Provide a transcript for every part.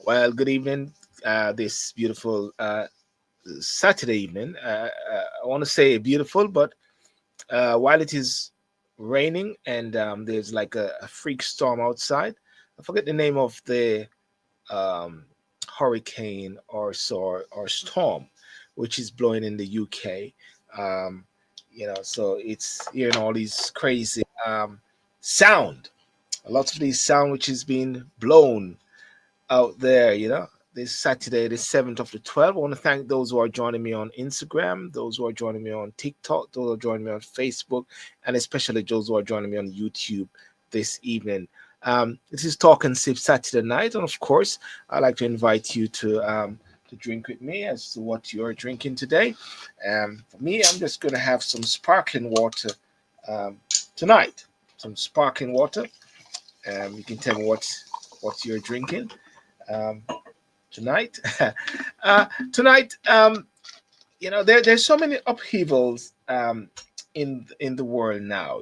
Well, good evening. This beautiful Saturday evening. I want to say beautiful, but while it is raining and there's like a freak storm outside, I forget the name of the um, hurricane or storm, which is blowing in the UK. Um, so it's hearing all these crazy sound. A lot of these sound which is being blown out there, this Saturday, the 7th of the 12th. I want to thank those who are joining me on Instagram, those who are joining me on TikTok, those who are joining me on Facebook, and especially those who are joining me on YouTube this evening. This is Talk and Sip Saturday night, and of course, I'd like to invite you to drink with me as to what you're drinking today. For me, I'm just going to have some sparkling water tonight. Some sparkling water. You can tell me what you're drinking. Um, Tonight. Tonight, there's so many upheavals in the world now.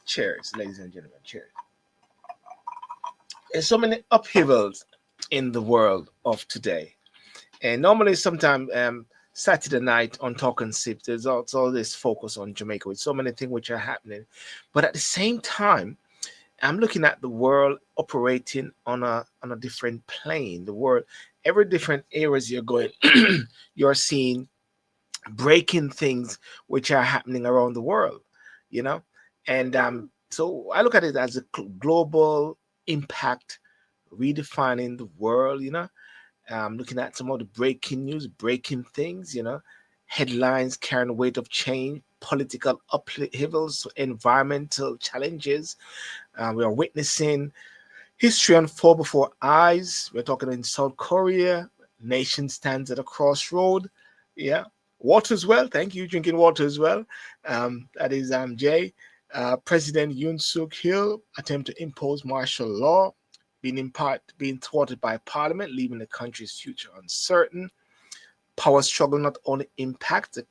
Cheers, ladies and gentlemen. Cheers. There's so many upheavals in the world of today, and normally, sometime Saturday night on Talk and Sip, there's also this focus on Jamaica with so many things which are happening, but at the same time I'm looking at the world operating on a different plane. The world, every different areas you're going, you're seeing breaking things which are happening around the world, you know. And so I look at it as a global impact, redefining the world. Looking at some of the breaking news, breaking things, headlines carrying the weight of change, political upheavals, environmental challenges. We are witnessing history unfold before eyes. We're talking in South Korea. Nation stands at a crossroad. Yeah. Water as well. Thank you. Drinking water as well. That is Jay. President Yoon Suk Yeol attempt to impose martial law, being thwarted by Parliament, leaving the country's future uncertain. Power struggle not only impacts the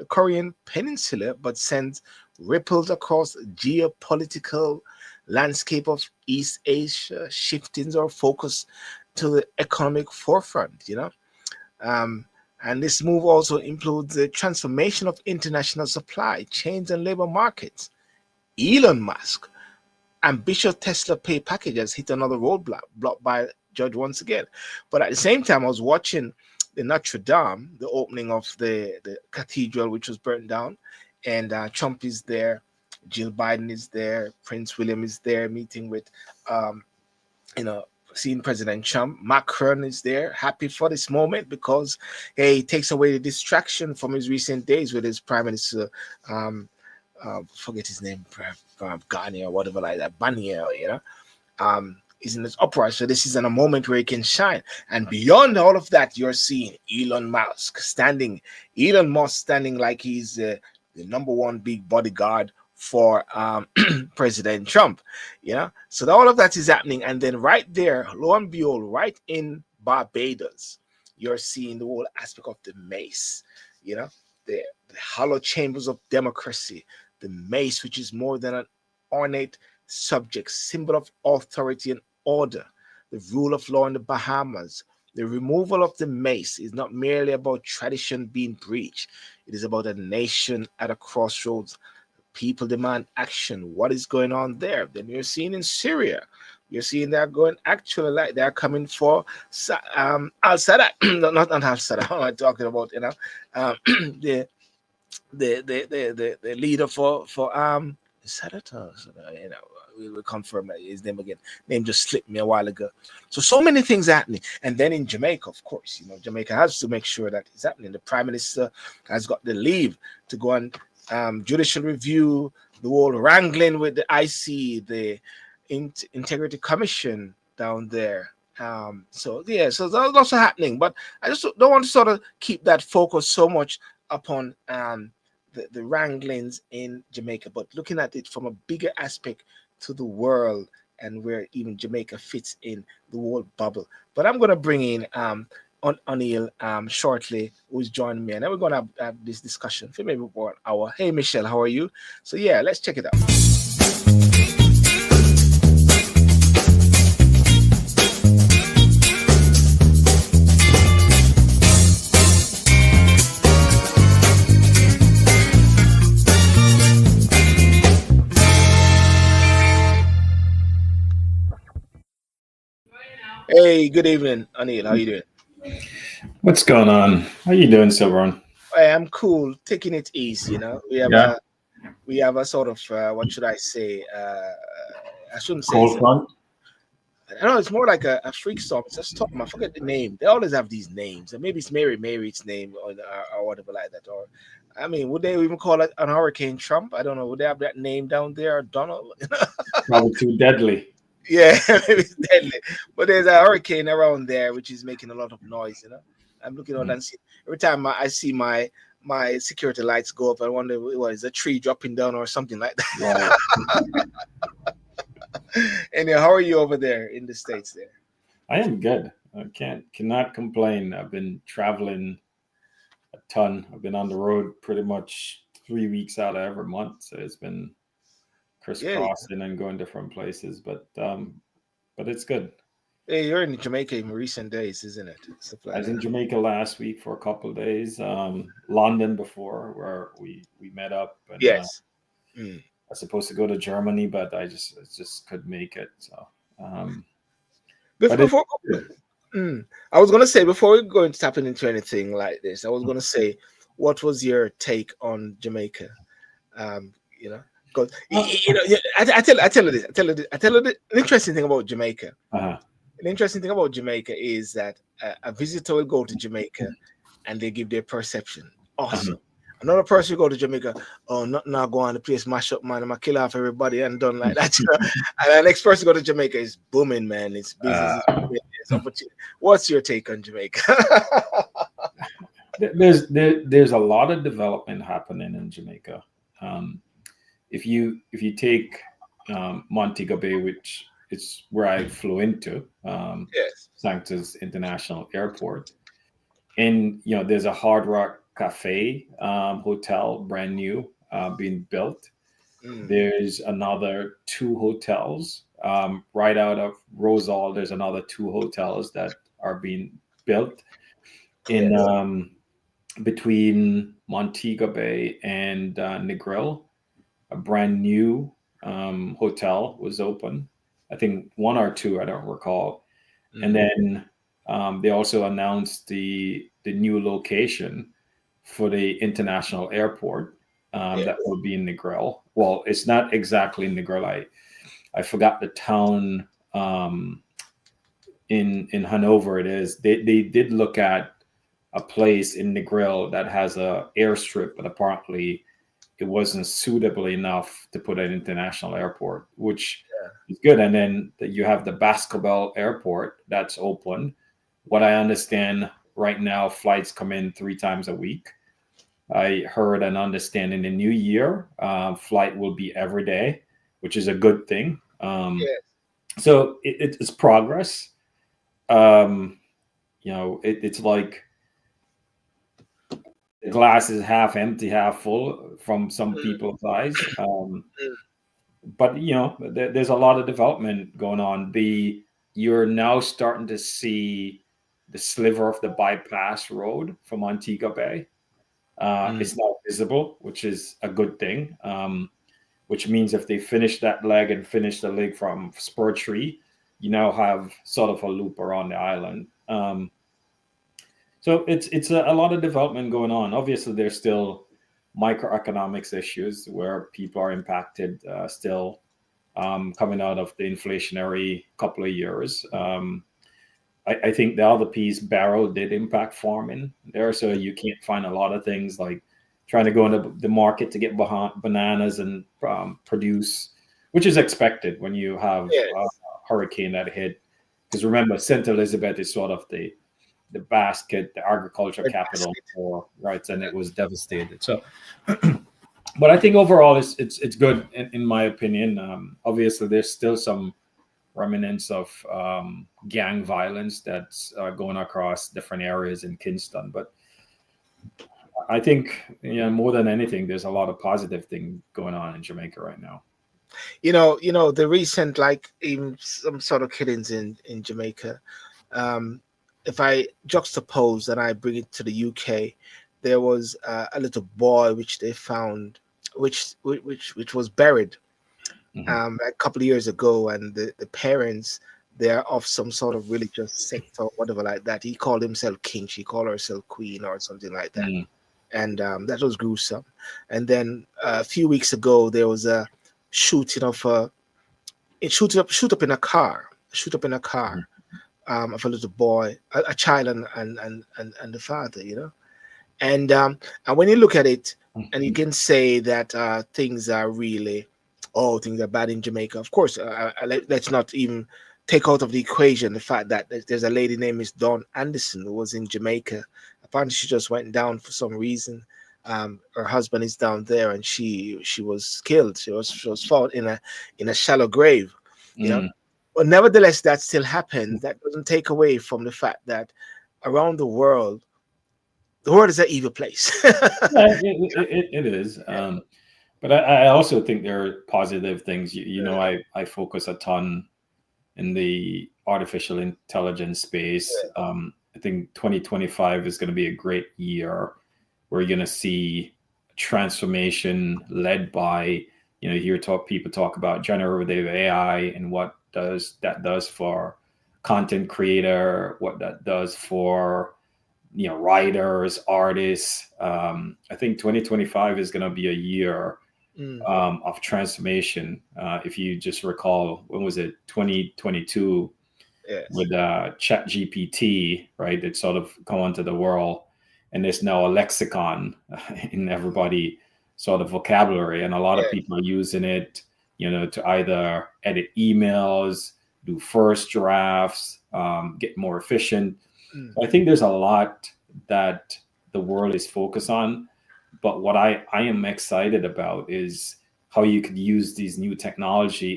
Korean Peninsula, but sends ripples across the geopolitical landscape of East Asia, shifting our focus to the economic forefront. And this move also includes the transformation of international supply chains and labor markets. Elon Musk, ambitious Tesla pay packages hit another roadblock, blocked by judge once again. But at the same time, I was watching the Notre Dame, the opening of the cathedral, which was burnt down, and Trump is there, Jill Biden is there, Prince William is there, meeting with, seeing President Trump. Macron is there, happy for this moment because he takes away the distraction from his recent days with his Prime Minister, forget his name, Ghani or whatever like that, Barnier, is in this upright. So this is in a moment where he can shine. And beyond all of that, you're seeing Elon Musk standing like he's the number one big bodyguard for President Trump. So all of that is happening. And then right there, lo and behold, right in Barbados, you're seeing the whole aspect of the mace, the hollow chambers of democracy, the mace, which is more than an ornate subject, symbol of authority and order, the rule of law in the Bahamas. The removal of the mace is not merely about tradition being breached. It is about a nation at a crossroads. People demand action. What is going on there? Then you're seeing in Syria. You're seeing they're going actually like they're coming for al-Sadat. not al-Sadat. I'm talking about the leader for Sadat. We'll confirm his name again. Name just slipped me a while ago. So many things happening. And then in Jamaica, of course, Jamaica has to make sure that it's happening. The Prime Minister has got the leave to go and judicial review, the whole wrangling with the IC, the Integrity Commission down there. So that's also happening. But I just don't want to sort of keep that focus so much upon the wranglings in Jamaica, but looking at it from a bigger aspect to the world and where even Jamaica fits in the world bubble. But I'm going to bring in O'Neill shortly, who's joining me, and then we're going to have this discussion for maybe about an hour. Hey, Michelle, how are you? So yeah, let's check it out. Hey, good evening, Anil. How you doing? What's going on? How you doing, Silveron? Hey, I'm cool, taking it easy. We have Yeah, a sort of what should I say? I shouldn't say it's cold front. I know it's more like a freak storm. It's a storm. I forget the name. They always have these names, and maybe it's Mary's name or whatever like that. Or I mean, would they even call it an Hurricane Trump? I don't know. Would they have that name down there, Donald? Probably too deadly. Yeah, maybe it's deadly. But there's a hurricane around there which is making a lot of noise. I'm looking out Mm. and see every time I see my security lights go up, I wonder what is a tree dropping down or something like Right. that. And how are you over there in the states there? I am good. I cannot complain. I've been traveling a ton. I've been on the road pretty much 3 weeks out of every month. So it's been Yeah, crisscrossing and going different places. But it's good. hey, you're in Jamaica in recent days, isn't it? Stuff I like was that. in Jamaica last week for a couple of days. London before, where we met up, and Yes. Mm. I was supposed to go to Germany, but I just couldn't make it. So, um, but it's Before, good. I was gonna say before we go into tapping into anything like this, I was gonna say, what was your take on Jamaica? Um, you know, because yeah, I tell you this, I tell you this, an interesting thing about Jamaica. Uh-huh. An interesting thing about Jamaica is that a visitor will go to Jamaica and they give their perception. Uh-huh. Awesome. Another person will go to Jamaica, oh, not now go on the place, mash up, man, I'm gonna kill off everybody and done like that. And the next person go to Jamaica is booming, man. It's business, it's Uh, booming, it's opportunity. What's your take on Jamaica? there's a lot of development happening in Jamaica. Um, if you take Montego Bay, which is where I flew into, Yes. Sanctus International Airport, and there's a Hard Rock Cafe hotel, brand new, being built. Mm, There's another two hotels right out of Rosal. There's another two hotels that are being built in yes. between Montego Bay and Negril. A brand new hotel was open. I think one or two, I don't recall. And Mm, then they also announced the new location for the international airport that yes. will be in Negril. Well, it's not exactly Negril. I forgot the town in Hanover. It is. They did look at a place in Negril that has a airstrip, but apparently it wasn't suitable enough to put an international airport, which is good. And then you have the Basketball Airport that's open. What I understand right now, flights come in 3 times a week. I heard and understand in the new year, flight will be every day, which is a good thing. Yes. So it's progress. Um, it's like the glass is half empty, half full from some Mm, people's eyes. mm, But there's a lot of development going on. You're now starting to see the sliver of the bypass road from Montego Bay. mm. It's now visible, which is a good thing. Which means if they finish that leg and finish the leg from Spur Tree, you now have sort of a loop around the island. So it's a lot of development going on. Obviously, there's still microeconomics issues where people are impacted still coming out of the inflationary couple of years. I think the other piece, barrel, did impact farming there, so you can't find a lot of things like trying to go into the market to get behind bananas and produce, which is expected when you have a Yes. hurricane that hit. Because remember, St. Elizabeth is sort of the basket, the agriculture The capital basket. for right, and it was devastated. So, but I think overall it's good in my opinion. Obviously, there's still some remnants of gang violence that's going across different areas in Kingston, but I think more than anything, there's a lot of positive thing going on in Jamaica right now. The recent like even some sort of killings in Jamaica. Um, if I juxtapose and I bring it to the UK, there was a little boy which they found, which was buried Hmm. a couple of years ago, and the parents they're of some sort of religious sect or whatever like that. He called himself king, she called herself queen or something like that. Mm, And that was gruesome. And then a few weeks ago, there was a shooting of a shoot up in a car, shoot up in a car mhm, of a little boy, a child, and the father, and and when you look at it, and you mhm, can say that things are really, oh, things are bad in Jamaica. Of course, let's not even take out of the equation the fact that there's a lady named Miss Dawn Anderson who was in Jamaica. Apparently, she just went down for some reason. Her husband is down there, and she was killed. She was found in a shallow grave, you know. mm. But nevertheless, that still happens. That doesn't take away from the fact that around the world is an evil place. Yeah, it is. But I also think there are positive things. I focus a ton in the artificial intelligence space. I think 2025 is going to be a great year. We're going to see transformation led by, people talk about generative AI and what does that does for content creator, what that does for writers, artists. I think 2025 is going to be a year Mm, of transformation. If you just recall, when was it? 2022 yes. with Chat GPT, right? It sort of come onto the world, and there's now a lexicon in everybody sort of vocabulary, and a lot of Yes. people are using it, to either edit emails, do first drafts, get more efficient. Mm, So I think there's a lot that the world is focused on. But what I am excited about is how you could use these new technology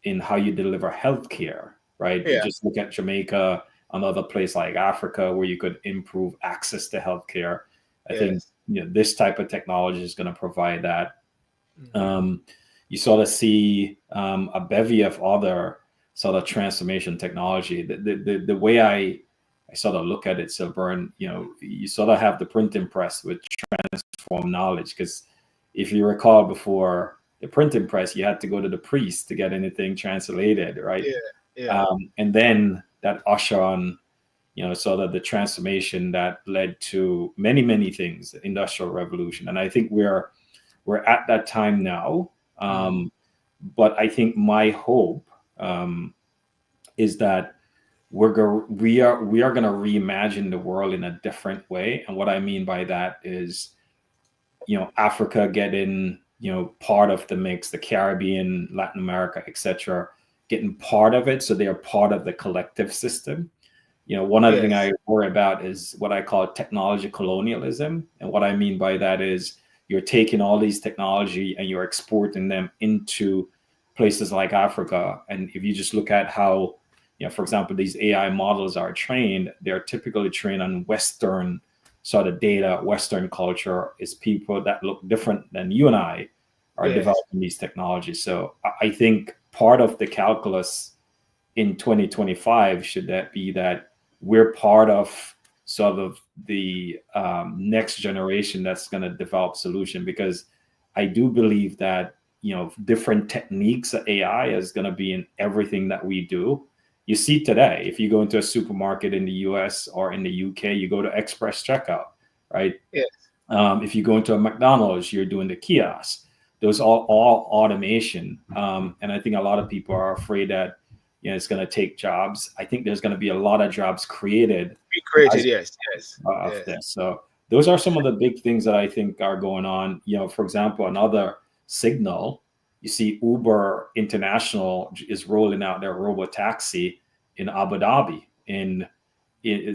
in how you deliver healthcare, right? yeah. Just look at Jamaica, another place like Africa where you could improve access to healthcare. I think Yes. this type of technology is going to provide that. Mm, Um, you sort of see a bevy of other sort of transformation technology. The way I sort of look at it, Silburn, you sort of have the printing press with transform knowledge. Because if you recall, before the printing press, you had to go to the priest to get anything translated, right? yeah. Yeah. And then that usher on, sort of the transformation that led to many, many things, the industrial revolution. And I think we're at that time now. Mm, But I think my hope is that we are going to reimagine the world in a different way. And what I mean by that is, Africa getting, part of the mix, the Caribbean, Latin America, etc., getting part of it, so they are part of the collective system. One other thing I yes. worry about is what I call technology colonialism. And what I mean by that is you're taking all these technology and you're exporting them into places like Africa. And if you just look at how, for example, these AI models are trained, they're typically trained on Western sort of data, Western culture. Is people that look different than you and I are Yes. developing these technologies. So I think part of the calculus in 2025 should that be that we're part of sort of the next generation that's going to develop solution, because I do believe that different techniques of AI is going to be in everything that we do. You see today, if you go into a supermarket in the US or in the UK, you go to express checkout, right? Yes. If you go into a McDonald's, you're doing the kiosk. Those all automation, and I think a lot of people are afraid that it's going to take jobs. I think there's going to be a lot of jobs created Be created. as Yes. Yes. of Yes. this. So those are some of the big things that I think are going on. For example, another signal. You see, Uber International is rolling out their robo taxi in Abu Dhabi.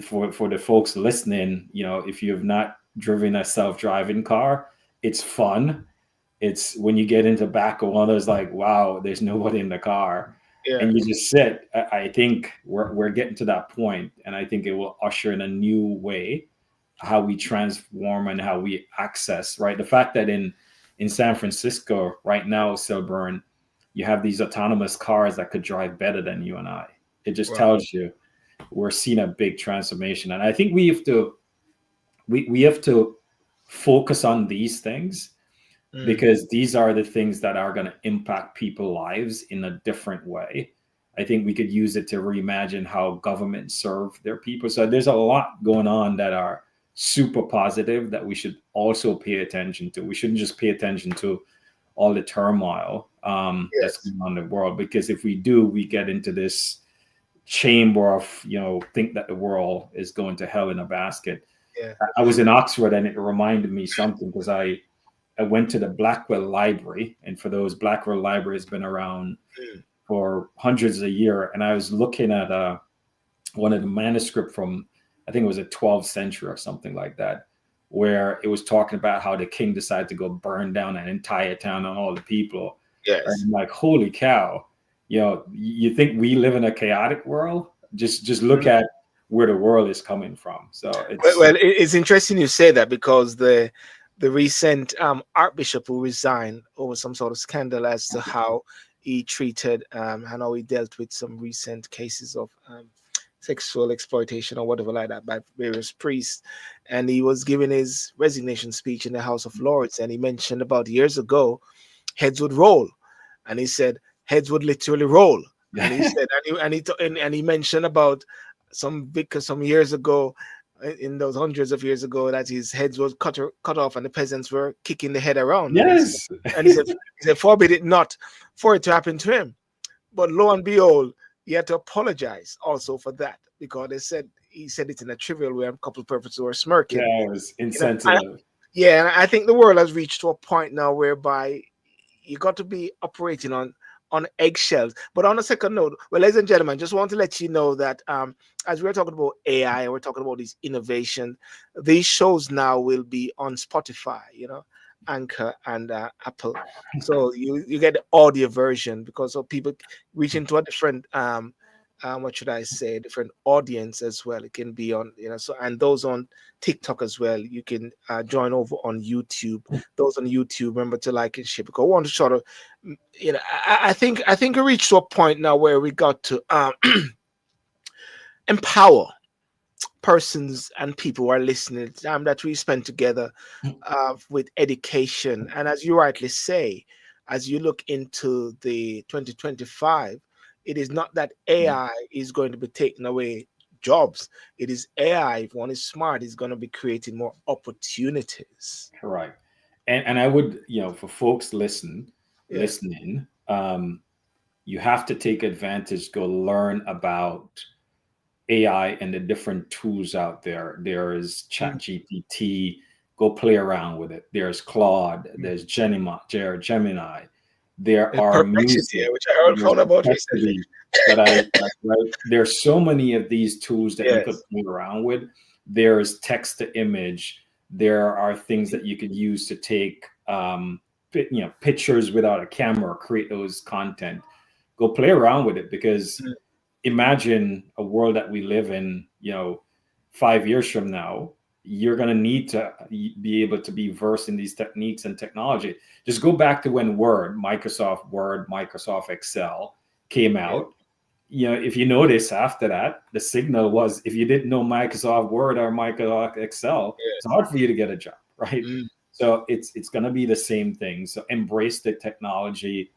For the folks listening, if you have not driven a self-driving car, it's fun. It's when you get into back of one of those, like, wow, there's nobody in the car, Yeah. and you just sit. I think we're getting to that point, and I think it will usher in a new way how we transform and how we access. Right, the fact that in San Francisco right now, Silburn, you have these autonomous cars that could drive better than you and I. It just Wow. tells you we're seeing a big transformation, and I think we have to focus on these things, Mm, because these are the things that are going to impact people's lives in a different way. I think we could use it to reimagine how governments serve their people. So there's a lot going on that are super positive that we should also pay attention to. We shouldn't just pay attention to all the turmoil that's Yes. going on in the world, because if we do, we get into this chamber of, think that the world is going to hell in a basket. Yeah. I was in Oxford and it reminded me something, because I went to the Blackwell Library, and for those, Blackwell Library has been around Mm. for hundreds of years, and I was looking at one of the manuscript from, I think it was a 12th century or something like that, where it was talking about how the king decided to go burn down an entire town and all the people. And Yes. I'm like, holy cow, you think we live in a chaotic world? Just look Mm. at where the world is coming from. So Well, it's well, it's interesting you say that, because the recent archbishop who resigned over some sort of scandal as to how he treated and how he dealt with some recent cases of sexual exploitation or whatever like that by various priests, and he was giving his resignation speech in the House of Lords, and he mentioned about years ago heads would roll, and he said heads would literally roll, and he said and he mentioned about some years ago, in those hundreds of years ago, that his heads was cut off and the peasants were kicking the head around, and yes. he said forbid it not for it to happen to him, but lo and behold, he had to apologize also for that, because he said it in a trivial way, and a couple of purposes were smirking. Yeah, it was You know, I, insensitive. yeah, and I think the world has reached to a point now whereby you got to be operating on eggshells. But on a second note, well, ladies and gentlemen, just want to let you know that as we're talking about AI and we're talking about these innovation, these shows now will be on Spotify, Anchor and Apple. So you get the audio version, because of people reach into a different what should I say, different audience as well. It can be on, so, and those on TikTok as well. You can join over on YouTube. Those on YouTube, remember to like and share, because I want to sort of, I think we reached to a point now where we got to empower persons and people who are listening, time that we spend together with education. And as you rightly say, as you look into the 2025, it is not that AI is going to be taking away jobs. It is AI, if one is smart, is going to be creating more opportunities. Correct. And I would, for folks Yeah. listening, you have to take advantage, go learn about AI and the different tools out there. There is Mm. ChatGPT. Go play around with it. There's Claude. There's Gemini. There And are perplexity, music. which I heard There's found about recently. Perplexity that right. There's so many of these tools that you could Yes. play around with. There's text to image. There are things that you could use to take pictures without a camera, create those content. Go play around with it, because Mm. imagine a world that we live in, 5 years from now, you're going to need to be able to be versed in these techniques and technology. Just go back to when Word, Microsoft Excel came Yeah. out. If you notice, after that, the signal was, if you didn't know Microsoft Word or Microsoft Excel, it's Yes. hard for you to get a job, right? Mm. So it's going to be the same thing. So embrace the technology,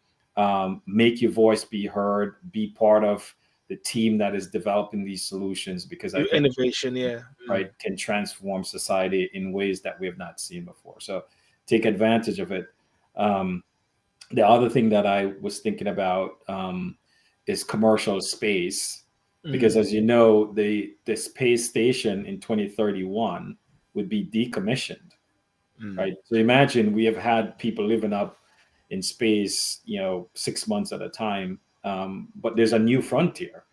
make your voice be heard, be part of the team that is developing these solutions, because I think Innovation, yeah. Mm. right can transform society in ways that we have not seen before. So take advantage of it. Um, the other thing that I was thinking about is commercial space, because Mm. as you know, the space station in 2031 would be decommissioned, Mm. right? So imagine we have had people living up in space, 6 months at a time, but there's a new frontier.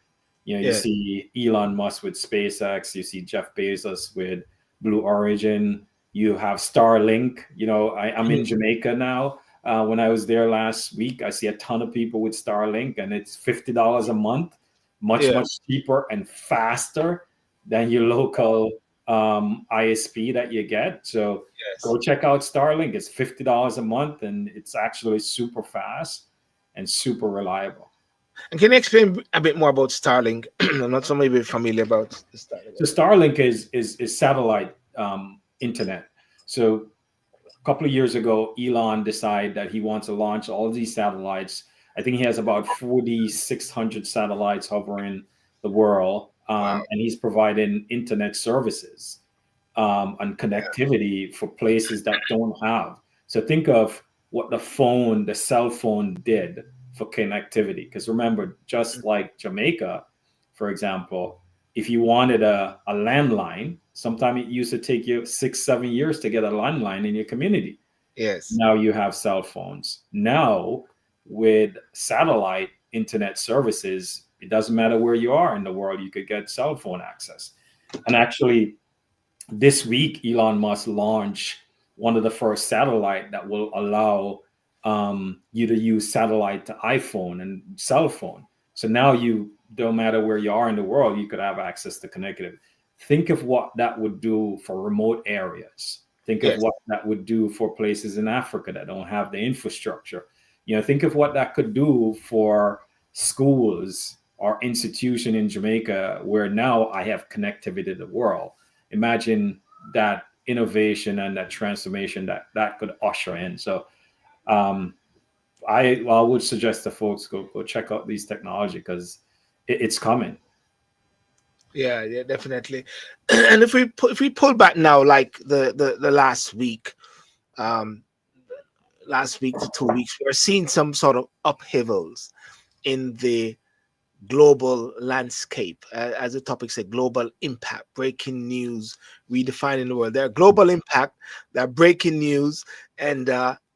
You Yeah. see Elon Musk with SpaceX, you see Jeff Bezos with Blue Origin, you have Starlink. I'm in Mm. Jamaica now. When I was there last week, I see a ton of people with Starlink, and it's $50 a month, much, Yeah. much cheaper and faster than your local ISP that you get. So Yes. go check out Starlink. It's $50 a month, and it's actually super fast and super reliable. And can you explain a bit more about Starlink? I'm not so maybe familiar about the Starlink. So Starlink is satellite internet. So a couple of years ago, Elon decided that he wants to launch all these satellites I think he has about 4,600 satellites hovering the world, Wow. and he's providing internet services and connectivity for places that don't have. So think of what the cell phone did for connectivity. Because remember, just like Jamaica, for example, if you wanted a landline, sometime it used to take you 6, 7 years to get a landline in your community. Yes. Now you have cell phones. Now, with satellite internet services, it doesn't matter where you are in the world, you could get cell phone access. And actually, this week Elon Musk launched one of the first satellite that will allow you to use satellite to iPhone and cell phone. So now you don't matter where you are in the world, you could have access to connectivity. Think of what that would do for remote areas. Think of Yes. what that would do for places in Africa that don't have the infrastructure. Think of what that could do for schools or institution in Jamaica where now I have connectivity to the world. Imagine that innovation and that transformation that could usher in. So um, I would suggest the folks go check out these technology because it's coming. Yeah, yeah, definitely. And if we pull back now, like the um last week to 2 weeks, we're seeing some sort of upheavals in the global landscape. As the topic said, global impact, breaking news, redefining the world. There are global impact, there are breaking news, and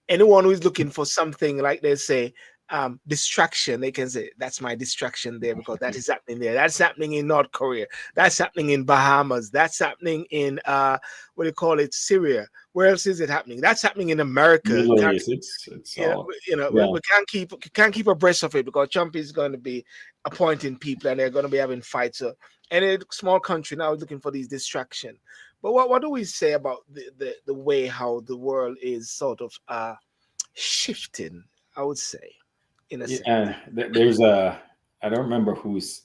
anyone who is looking for something, like they say, distraction, they can say that's my distraction there, because that is happening there. That's happening in North Korea. That's happening in Bahamas. That's happening in what do you call it, Syria. Where else is it happening? That's happening in America. Middle East, it's you know, all we, yeah. we can't keep abreast of it, because Trump is going to be appointing people, and they're going to be having fights. So any small country now is looking for these distraction. But what do we say about the way how the world is sort of shifting? I would say, in a sense. Yeah, there's a I don't remember whose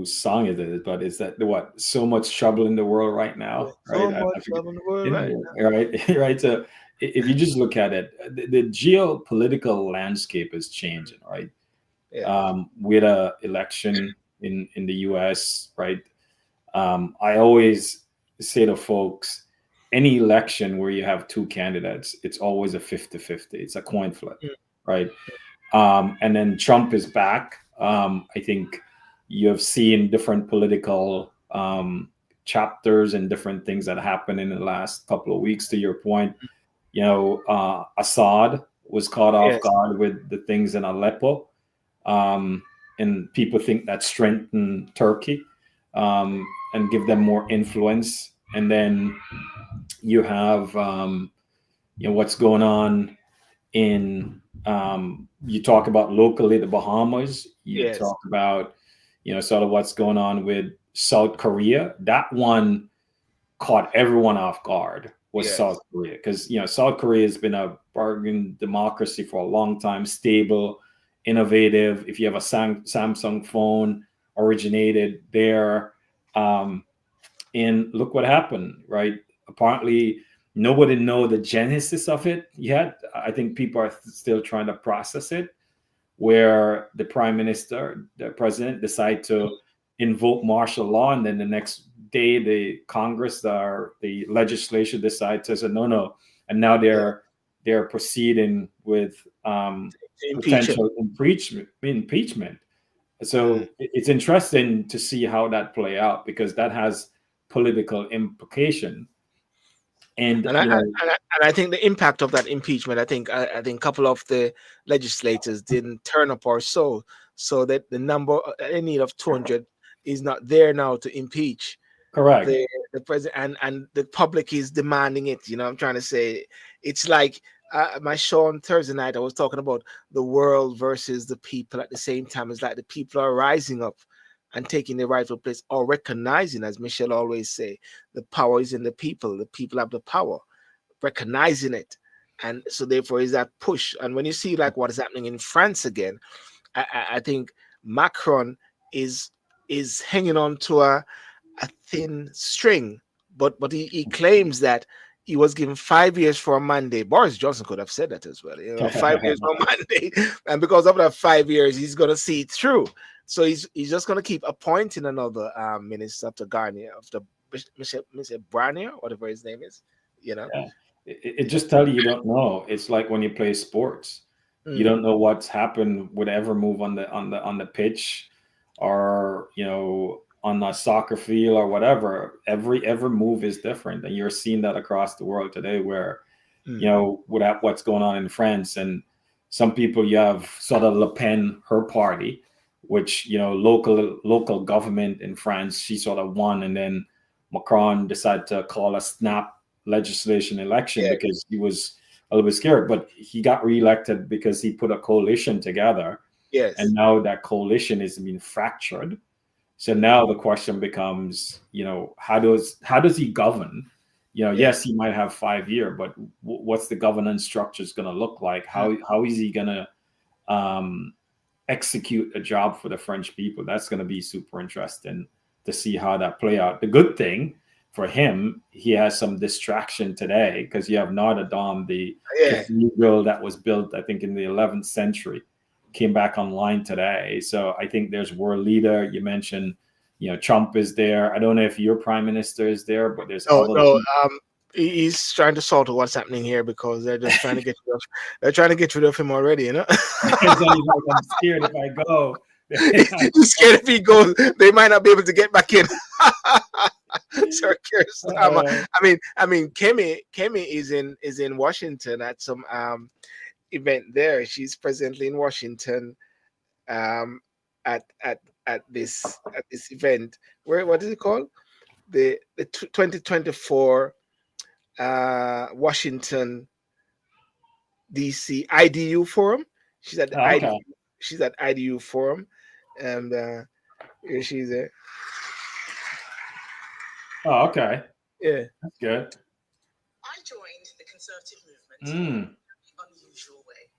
song it is, but is that the what so much trouble in the world right Yeah, now, right? so I much forget love in the world in the right world, right, right. So if you just look at it, the geopolitical landscape is changing, right? now. Yeah. With a election in the U.S., right? I always say to folks, any election where you have two candidates, it's always a 50-50. It's a coin flip, Mm. right? And then Trump is back. I think you have seen different political chapters and different things that happened in the last couple of weeks. To your point, Assad was caught off Yes. guard with the things in Aleppo, um, and people think that strengthened Turkey and give them more influence. And then you have what's going on in you talk about locally the Bahamas, you Yes. talk about sort of what's going on with South Korea. That one caught everyone off guard, was South Yes. Korea, because South Korea has been a bargain democracy for a long time, stable, innovative. If you have a Samsung phone, originated there. um, and look what happened, right? Apparently, nobody know the genesis of it yet. I think people are still trying to process it. Where the prime minister, the president, decide to invoke martial law, and then the next day the Congress or the legislature decide to say no, no, and now Yeah. they're proceeding with Impeach him. potential impeachment. Mm. So it's interesting to see how that play out because that has political implication. And And I think the impact of that impeachment, I think a couple of the legislators didn't turn up or so that the number a need of 200 is not there now to impeach correct, the president, and the public is demanding it. I'm trying to say, it's like my show on Thursday night. I was talking about the world versus the people at the same time. It's like the people are rising up and taking the rightful place, or recognizing, as Michelle always say, the power is in the people. The people have the power, recognizing it. And so therefore is that push. And when you see like what is happening in France again, I think Macron is hanging on to a thin string, but he claims that he was given 5 years for a mandate. Boris Johnson could have said that as well. 5 years for a mandate, and because of that 5 years, he's going to see it through. So he's just going to keep appointing another minister to Garnier of the Mr. Barnier, whatever his name is. You know. Yeah. It just tell you don't know. It's like when you play sports, you Mm. don't know what's happened with every move on the pitch, or on a soccer field or whatever. Every move is different, and you're seeing that across the world today, where Mm. with what's going on in France, and some people, you have sort of Le Pen, her party, which local government in France, she sort of won, and then Macron decided to call a snap legislation election Yeah. because he was a little bit scared, but he got reelected because he put a coalition together, and Yes. now that coalition is being fractured. So now the question becomes, how does he govern? Yeah. Yes, he might have 5 year, but what's the governance structure is going to look like? Mm. How is he going to um, execute a job for the French people? That's going to be super interesting to see how that play out. The good thing for him, he has some distraction today because you have Notre Dame, the Yeah. cathedral that was built, I think, in the 11th century, came back online today. So I think there's world leader. You mentioned, Trump is there. I don't know if your prime minister is there, but there's No, other no. people. He's trying to sort out what's happening here because they're just trying to get rid of. They're trying to get rid of him already. So he's like, I'm scared if I go. He's scared if he goes, they might not be able to get back in. Sir Keir Starmer. uh, I mean, Kemi is in Washington at some event there. She's presently in Washington um at at at this event. What is it called? The 2024 Washington DC IDU forum. She's at the okay. IDU. She's at IDU forum, and here she's there. Oh, okay. Yeah. That's good. I joined the Conservative movement in Mm. an unusual way.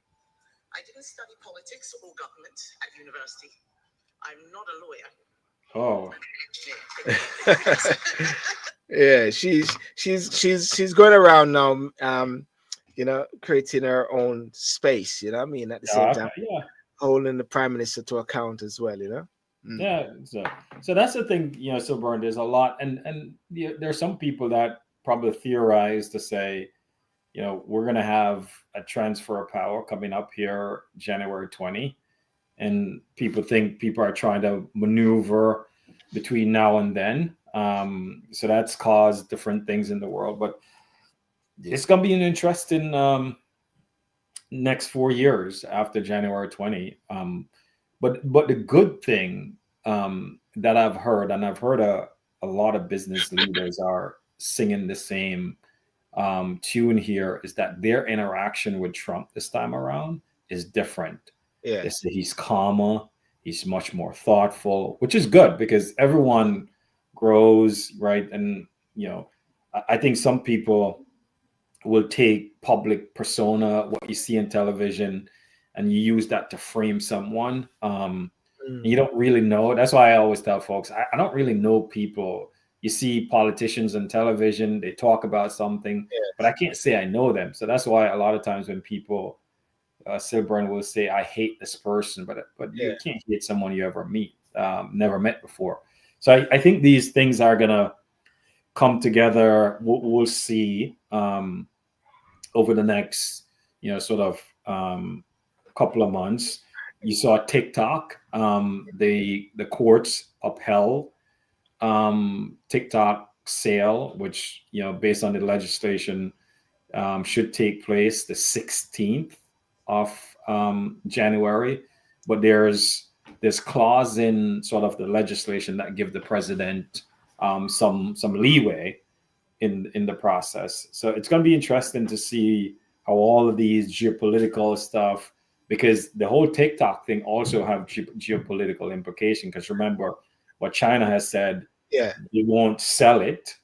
I didn't study politics or government at university. I'm not a lawyer. Oh, I'm an engineer. Yeah, she's going around now, creating her own space. You know what I mean? At the same yeah, time, okay, yeah. holding the prime minister to account as well. Mm. Yeah, so that's the thing, Silburn. There's a lot, and there's some people that probably theorize to say, we're gonna have a transfer of power coming up here January 20, and people think people are trying to maneuver between now and then. So that's caused different things in the world, but it's gonna be an interesting next 4 years after January 20. But the good thing that I've heard, and I've heard a lot of business leaders are singing the same tune here, is that their interaction with Trump this time around is different. Yeah. They say he's calmer, he's much more thoughtful, which is good because everyone grows, right? And I think some people will take public persona, what you see in television, and you use that to frame someone. Mm. And you don't really know. That's why I always tell folks, I don't really know people. You see politicians on television, they talk about something, but Yeah. I can't say I know them. So that's why a lot of times when people, Silburn will say, I hate this person, but you Yeah. can't hate someone you ever meet, never met before. So I think these things are going to come together. We'll see. Over the next, sort of couple of months. You saw TikTok. The courts upheld TikTok sale, which based on the legislation, should take place the 16th of January. But there's this clause in sort of the legislation that give the president some leeway in the process. So it's going to be interesting to see how all of these geopolitical stuff, because the whole TikTok thing also have geopolitical implication. Because remember what China has said, Yeah. they won't sell it,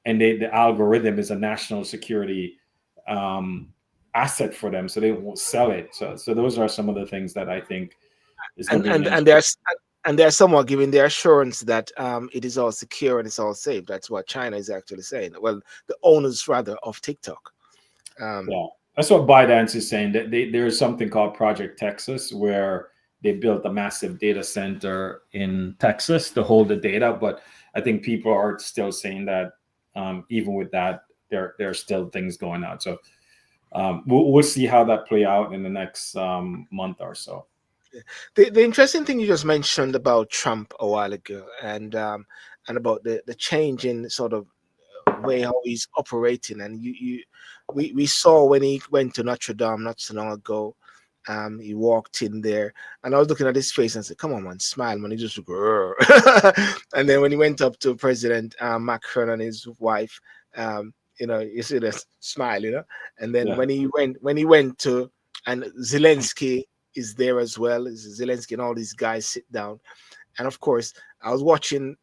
and the algorithm is a national security um, asset for them, so they won't sell it. So those are some of the things that I think is going and to be and an and they're interesting. and they're somewhat giving the assurance that it is all secure and it's all safe. That's what China is actually saying. Well, the owners rather of TikTok. Um, Yeah, that's what ByteDance is saying. That there's something called Project Texas, where they built a massive data center in Texas to hold the data. But I think people are still saying that even with that, there are still things going on. So we'll see how that play out in the next month or so. the interesting thing you just mentioned about Trump a while ago, and about the change in sort of way how he's operating, and we saw when he went to Notre Dame not so long ago. He walked in there, and I was looking at his face and said, "Come on, man, smile, man." He just "Grr." And then when he went up to President Macron and his wife, you see the smile, And then Yeah. when he went to, and Zelensky is there as well. Zelensky and all these guys sit down, and of course, I was watching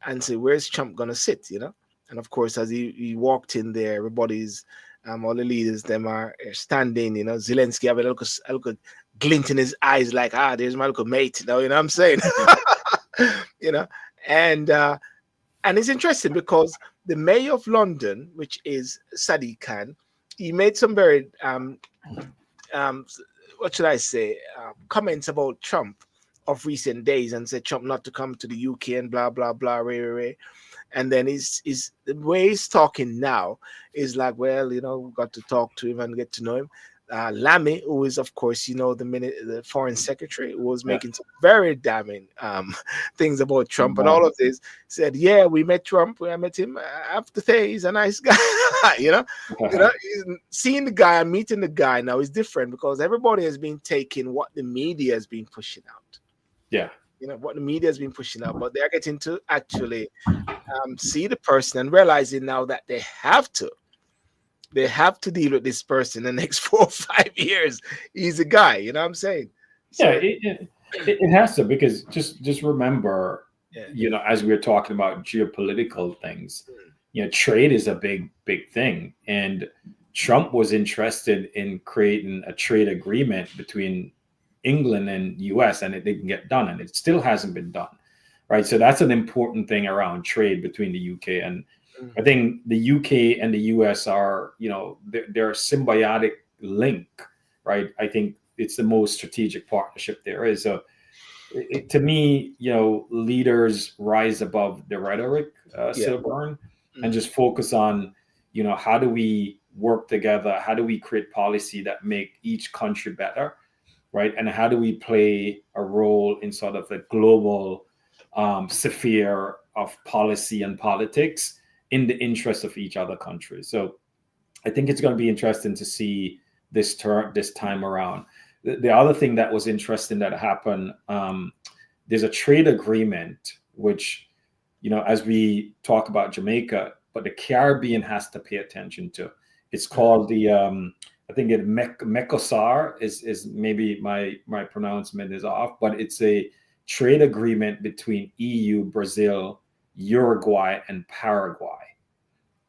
and say, "Where's Trump gonna sit?" And of course, as he walked in there, everybody's all the leaders them are standing. Zelensky have a little glint in his eyes, like there's my little mate. You know what I'm saying? you know, and it's interesting because the mayor of London, which is Sadiq Khan, he made some very um, what should I say, comments about Trump of recent days, and said Trump not to come to the UK and blah blah blah, ray, ray, ray. And then he's the way he's talking now is like, well, we got to talk to him and get to know him. Lamy, who is of course, the foreign secretary, was Yeah. making some very damning things about Trump and Right. all of this. Said, yeah, we met Trump. I met him. I have to say, he's a nice guy. He's seeing the guy and meeting the guy now is different because everybody has been taking what the media has been pushing out. Yeah. What the media has been pushing out, but they're getting to actually see the person and realizing now that they have to deal with this person the next 4 or 5 years. He's a guy, you know what I'm saying? Yeah, So it has to, because just remember, yeah. as we were talking about geopolitical things, trade is a big thing, and Trump was interested in creating a trade agreement between England and US, and it didn't get done, and it still hasn't been done, right? So that's an important thing around trade between the UK and I think the UK and the US are, they're a symbiotic link, right? I think it's the most strategic partnership there is. So to me, leaders rise above the rhetoric, Yeah. Silburn, and just focus on, how do we work together? How do we create policy that make each country better, right? And how do we play a role in sort of the global sphere of policy and politics in the interest of each other country? So I think it's going to be interesting to see this time around. The other thing that was interesting that happened, there's a trade agreement, which, as we talk about Jamaica, but the Caribbean has to pay attention to. It's called the, I think MECOSAR is maybe my pronouncement is off, but it's a trade agreement between EU, Brazil, Uruguay, and Paraguay,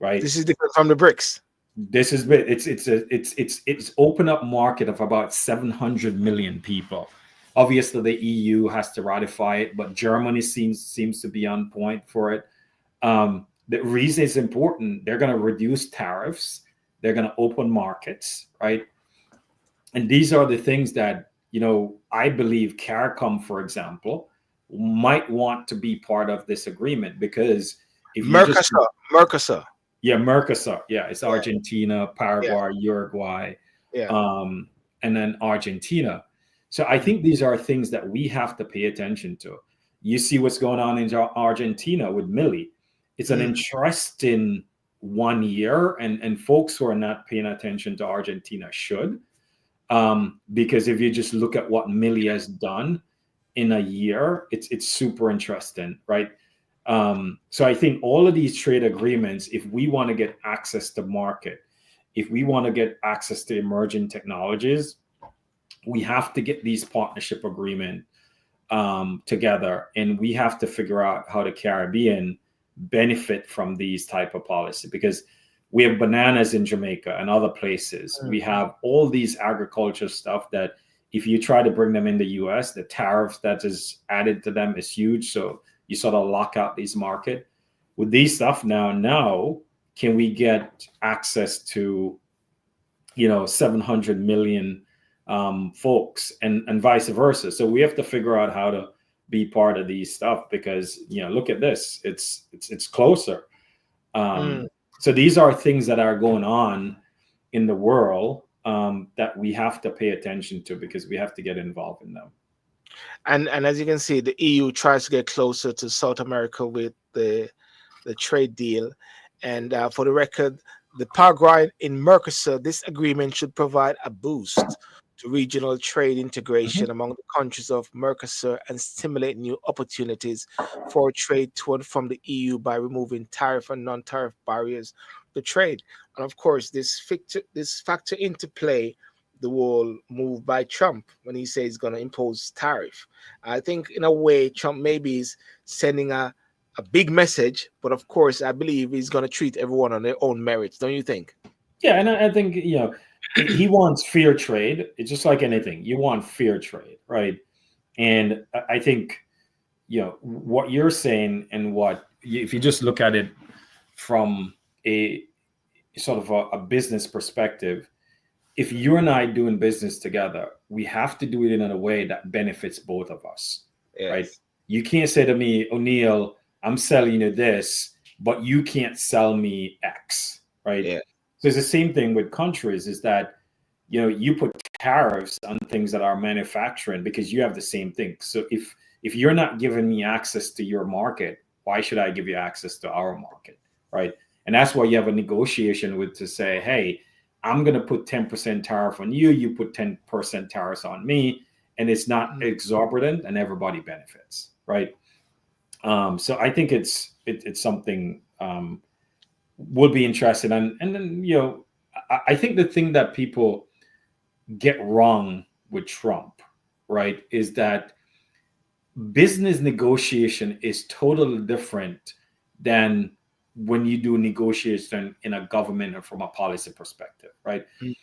right? This is different from the BRICS. This is it's open up market of about 700 million people. Obviously, the EU has to ratify it, but Germany seems to be on point for it. The reason it's important, they're going to reduce tariffs, they're going to open markets, right? And these are the things that I believe CARICOM, for example, might want to be part of this agreement, because if you just Mercosur. yeah, Mercosur. Yeah, it's Yeah. Argentina, Paraguay, Uruguay, Yeah. and then Argentina. So I think these are things that we have to pay attention to. You see what's going on in Argentina with Millie. It's an interesting 1 year, and folks who are not paying attention to Argentina should, because if you just look at what Millie has done in a year, it's super interesting, right? So I think all of these trade agreements, if we want to get access to market, if we want to get access to emerging technologies, we have to get these partnership agreement together, and we have to figure out how the Caribbean benefit from these type of policy, because we have bananas in Jamaica and other places. We have all these agriculture stuff that if you try to bring them in the US, the tariff that is added to them is huge. So you sort of lock out these market. With these stuff now, can we get access to 700 million folks and vice versa? So we have to figure out how to be part of these stuff because look at this, it's closer. Mm. So these are things that are going on in the world that we have to pay attention to because we have to get involved in them. And as you can see, the EU tries to get closer to South America with the trade deal. And for the record, the Paraguay in Mercosur, this agreement should provide a boost to regional trade Mhm. integration among the countries of Mercosur and stimulate new opportunities for trade to and from the EU by removing tariff and non-tariff barriers to trade. And of course, this factor into play the whole move by Trump when he says he's going to impose tariff. I think in a way Trump maybe is sending a big message, but of course I believe he's going to treat everyone on their own merits. Don't you think? Yeah, and I think he wants fair trade. It's just like anything. You want fair trade, right? And I think what you're saying and if you just look at it from a sort of a business perspective, if you and I doing business together, we have to do it in a way that benefits both of us, right? Yes. You can't say to me, O'Neill, I'm selling you this, but you can't sell me X, right? Yeah. So it's the same thing with countries is that, you put tariffs on things that are manufacturing because you have the same thing. So if you're not giving me access to your market, why should I give you access to our market, right? And that's why you have a negotiation with to say, hey, I'm going to put 10% tariff on you, you put 10% tariffs on me, and it's not Mm. exorbitant and everybody benefits, right? So I think it's something would be interesting. And then, I think the thing that people get wrong with Trump, right, is that business negotiation is totally different than when you do negotiation in a government or from a policy perspective, right? Mm.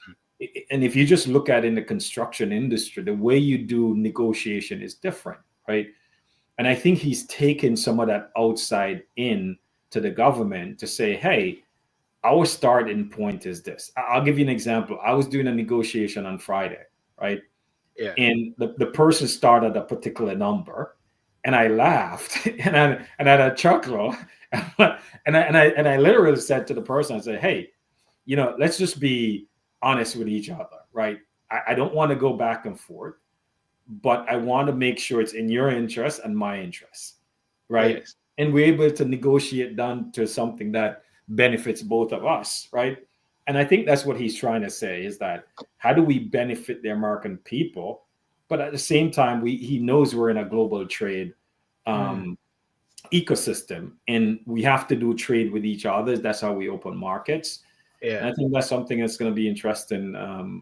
And if you just look at in the construction industry, the way you do negotiation is different, right? And I think he's taken some of that outside in to the government to say, hey, our starting point is this. I'll give you an example. I was doing a negotiation on Friday, right? Yeah. And the person started a particular number and I laughed and I had a chuckle and I literally said to the person, I said, hey, let's just be honest with each other, right? I don't want to go back and forth, but I want to make sure it's in your interest and my interest, right? Yes. And we're able to negotiate down to something that benefits both of us, right? And I think that's what he's trying to say is that how do we benefit the American people, but at the same time, he knows we're in a global trade Mm. um, ecosystem, and we have to do trade with each other. That's how we open markets. Yeah. And I think that's something that's going to be interesting,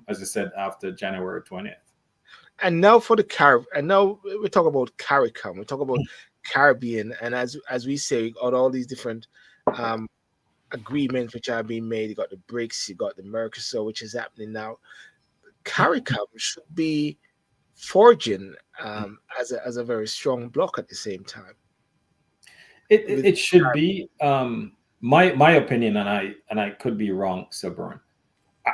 as I said, after January 20th. And now for the Carib, and now we talk about CARICOM, we talk about Caribbean, and as we say, all these different um, agreements which are being made. You got the BRICS, you got the Mercosur, which is happening now. CARICOM should be forging as a very strong block at the same time. With It should be my opinion, and I could be wrong, Sabern.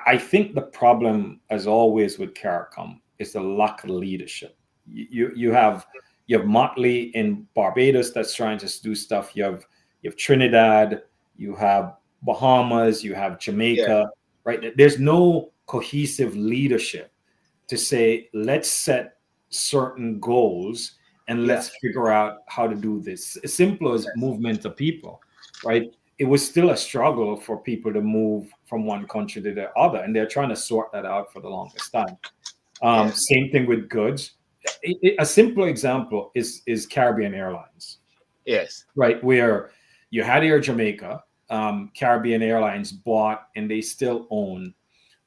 I think the problem, as always, with CARICOM is the lack of leadership. You have Motley in Barbados that's trying to do stuff. You have Trinidad, you have Bahamas, you have yeah, Jamaica, right? There's no cohesive leadership to say let's set certain goals and yeah, let's figure out how to do this. As simple as movement of people, right? It was still a struggle for people to move from one country to the other, and they're trying to sort that out for the longest time. yeah, Same thing with goods. A simple example is Caribbean Airlines, yes, right? Where you had Air Jamaica, Caribbean Airlines bought, and they still own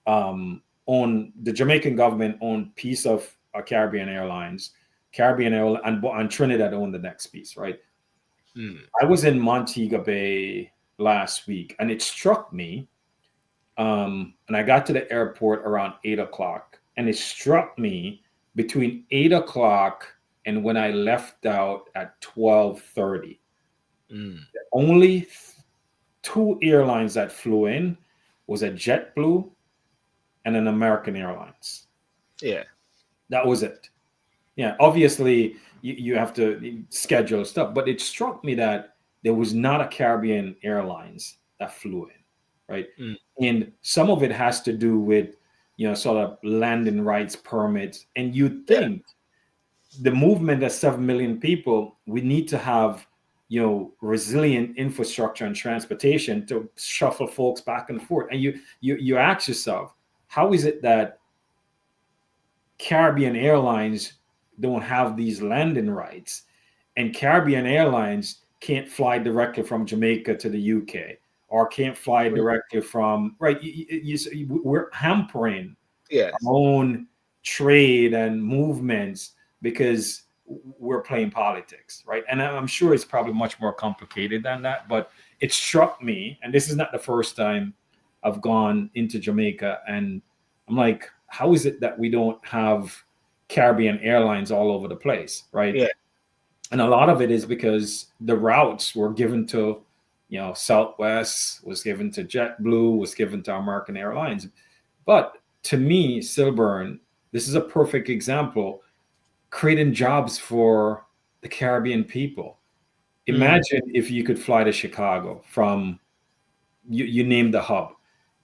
the Jamaican government owned piece of Caribbean Airlines, Caribbean Airlines, and Trinidad owned the next piece, right? mm, I was in Montego Bay last week, and it struck me. And I got to the airport around 8 o'clock, and it struck me between 8 o'clock and when I left out at 12:30. Mm. Only two airlines that flew in was a JetBlue and an American Airlines. Yeah. That was it. Yeah, obviously you have to schedule stuff, but it struck me that there was not a Caribbean Airlines that flew in, right? Mm. And some of it has to do with, sort of landing rights permits. And you Yeah. think the movement of 7 million people, we need to have, resilient infrastructure and transportation to shuffle folks back and forth. And you ask yourself, how is it that Caribbean Airlines don't have these landing rights, and Caribbean Airlines can't fly directly from Jamaica to the UK, or can't fly Mm. directly from, right? We're hampering our Yes. own trade and movements because we're playing politics, right? And I'm sure it's probably much more complicated than that, but it struck me, and this is not the first time I've gone into Jamaica, and I'm like, how is it that we don't have Caribbean Airlines all over the place, right? Yeah. And a lot of it is because the routes were given to, Southwest, was given to JetBlue, was given to American Airlines. But to me, Silburn, this is a perfect example, creating jobs for the Caribbean people. Mm. Imagine if you could fly to Chicago from, you name the hub.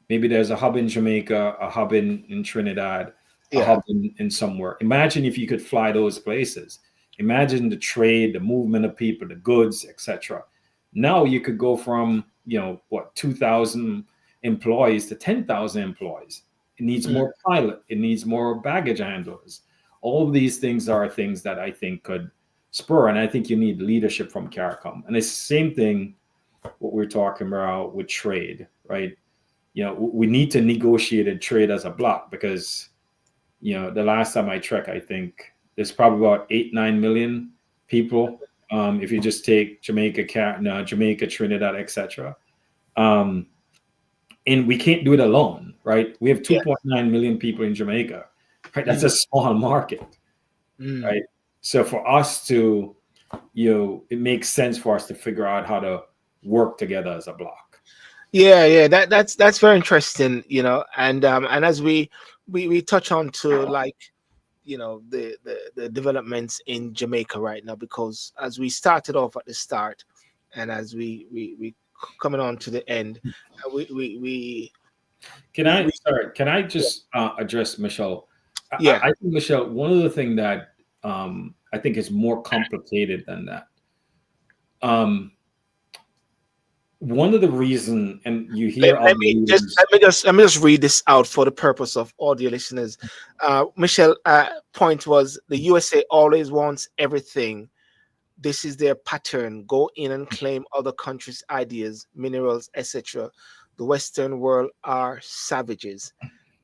Maybe there's a hub in Jamaica, a hub in Trinidad, a Yeah. hub in somewhere. Imagine if you could fly those places. Imagine the trade, the movement of people, the goods, etc. Now you could go from, 2,000 employees to 10,000 employees. It needs Mm. more pilot. It needs more baggage handlers. All of these things are things that I think could spur, and I think you need leadership from CARICOM. And it's the same thing what we're talking about with trade, right? We need to negotiate and trade as a block because, the last time I checked, I think there's probably about 8-9 million people. If you just take Jamaica, Jamaica, Trinidad, etc. Um, and we can't do it alone, right? We have Yeah. 2.9 million people in Jamaica, right? That's Mm. a small market, Mm. right? So for us to, it makes sense for us to figure out how to work together as a block. Yeah, yeah, that's very interesting, and as we touch on to, like, the developments in Jamaica right now, because as we started off at the start, and as we coming on to the end, we we Can I yeah, just address Michelle? yeah. I think, Michelle, one of the things that I think is more complicated than that. Um, One of the reason, and you Let, hear let other me just leaders. let me just read this out for the purpose of audio listeners. Michelle, point was the USA always wants everything. This is their pattern. Go in and claim other countries' ideas, minerals, etc. The Western world are savages,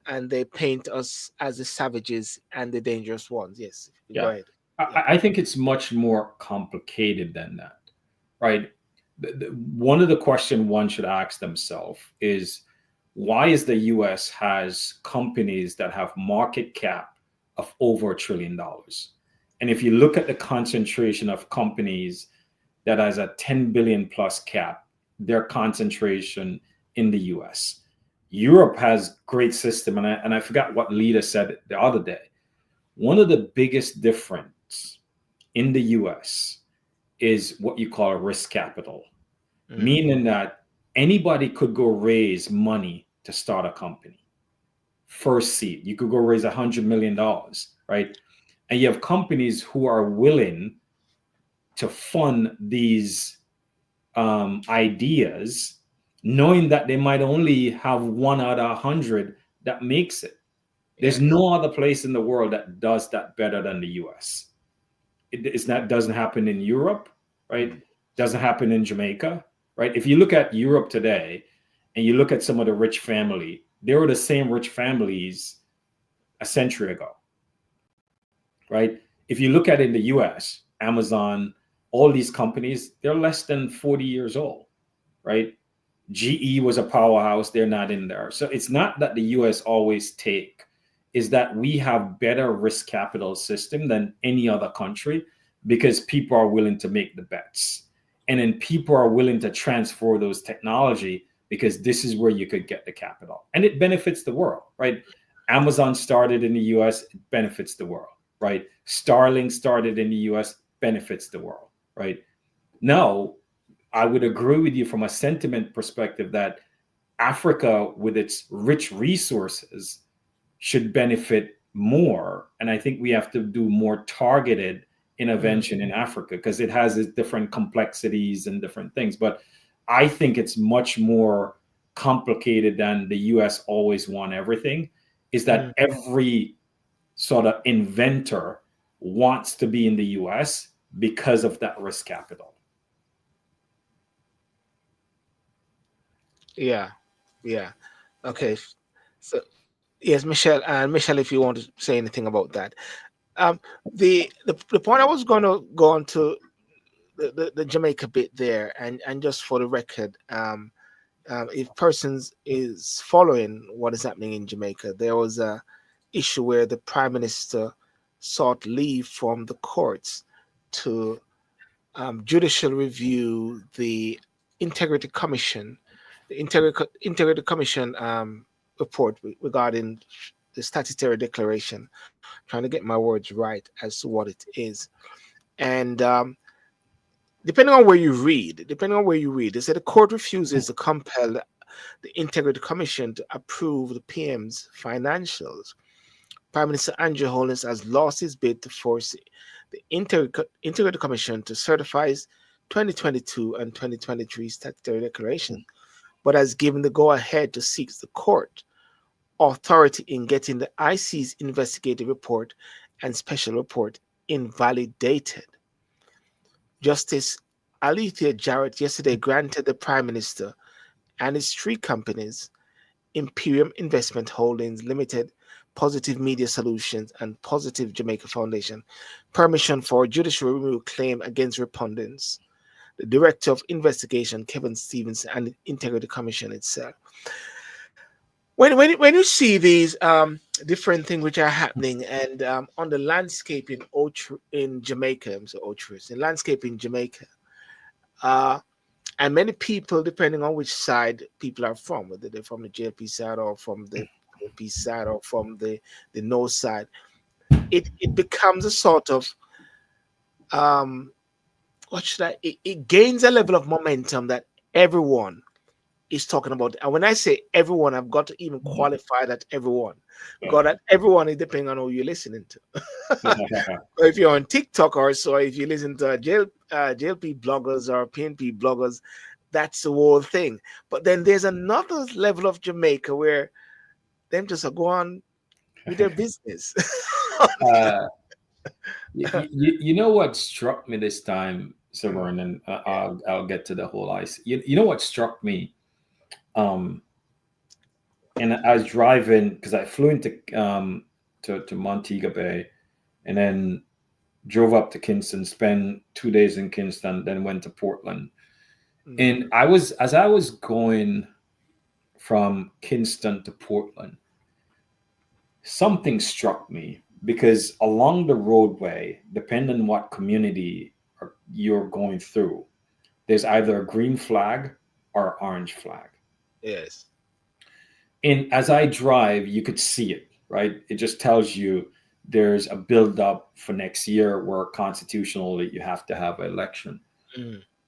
and they paint us as the savages and the dangerous ones. Yes, go Yeah, ahead. Yeah. I think it's much more complicated than that, right? One of the question one should ask themselves is, why is the U.S. has companies that have market cap of over $1 trillion? And if you look at the concentration of companies that has a 10 billion plus cap, their concentration in the US. Europe has great system, and I forgot what leader said it the other day. One of the biggest difference in the US is what you call risk capital, Mm. meaning that anybody could go raise money to start a company. First seed, you could go raise $100 million, right? And you have companies who are willing to fund these ideas, knowing that they might only have one out of 100 that makes it. There's Yes. no other place in the world that does that better than the US. It's not, doesn't happen in Europe, right? Doesn't happen in Jamaica, right? If you look at Europe today and you look at some of the rich family, they were the same rich families a century ago, right? If you look at in the US, Amazon, all these companies, they're less than 40 years old, right? GE was a powerhouse, they're not in there. So it's not that the US always take is that we have better risk capital system than any other country because people are willing to make the bets. And then people are willing to transfer those technology because this is where you could get the capital. And it benefits the world, right? Amazon started in the US, it benefits the world, right? Starlink started in the US, benefits the world, right? Now, I would agree with you from a sentiment perspective that Africa, with its rich resources, should benefit more. And I think we have to do more targeted intervention in Africa because it has its different complexities and different things. But I think it's much more complicated than the US always want everything, is that every sort of inventor wants to be in the US because of that risk capital. Yeah, yeah. Okay. So yes, Michelle, and Michelle, if you want to say anything about that. Um, the point I was going to go on to the Jamaica bit there, and just for the record, if persons is following what is happening in Jamaica, there was a issue where the Prime Minister sought leave from the courts to judicial review the Integrity Commission, the Integrity Commission report regarding the statutory declaration. Trying to get my words right as to what it is, and depending on where you read, they said the court refuses to compel the Integrity Commission to approve the PM's financials. Prime Minister Andrew Holness has lost his bid to force the Integrity Commission to certify his 2022 and 2023 statutory declaration, but has given the go ahead to seek the court authority in getting the IC's investigative report and special report invalidated. Justice Alethea Jarrett yesterday granted the Prime Minister and his three companies, Imperium Investment Holdings Limited, Positive Media Solutions, and Positive Jamaica Foundation, permission for a judicial review claim against respondents, the Director of Investigation, Kevin Stevens, and the Integrity Commission itself. When you see these different things which are happening, and on the landscape in Jamaica, so Otris, in landscape in Jamaica, uh, and many people, depending on which side people are from, whether they're from the JLP side or from the PLP side or from the north side, it becomes a sort of what should I? It gains a level of momentum that everyone is talking about. And when I say everyone, I've got to even qualify that everyone, because that everyone is depending on who you're listening to. Or if you're on TikTok or so, if you listen to JLP bloggers or PNP bloggers, that's the whole thing. But then there's another level of Jamaica where them just go on with their business. uh, you know what struck me this time, Severn, and I'll get to the whole ice. You know what struck me? Um, and I was driving because I flew into to Montego Bay, and then drove up to Kingston, spent 2 days in Kingston, then went to Portland. And as I was going from Kingston to Portland, something struck me because along the roadway, depending on what community you're going through, there's either a green flag or orange flag. Yes. And as I drive, you could see it, right? It just tells you there's a build-up for next year where constitutionally you have to have an election.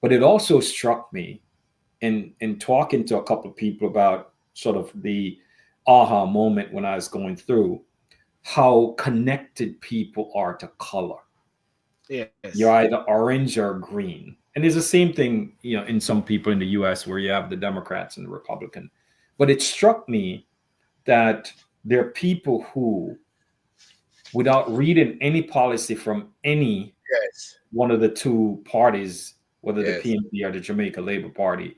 But it also struck me in talking to a couple of people about sort of the aha moment when I was going through how connected people are to color. Yes. You're either orange or green. And there's the same thing, in some people in the US where you have the Democrats and the Republican. But it struck me that there are people who, without reading any policy from any one of the two parties, whether the PNP or the Jamaica Labour Party,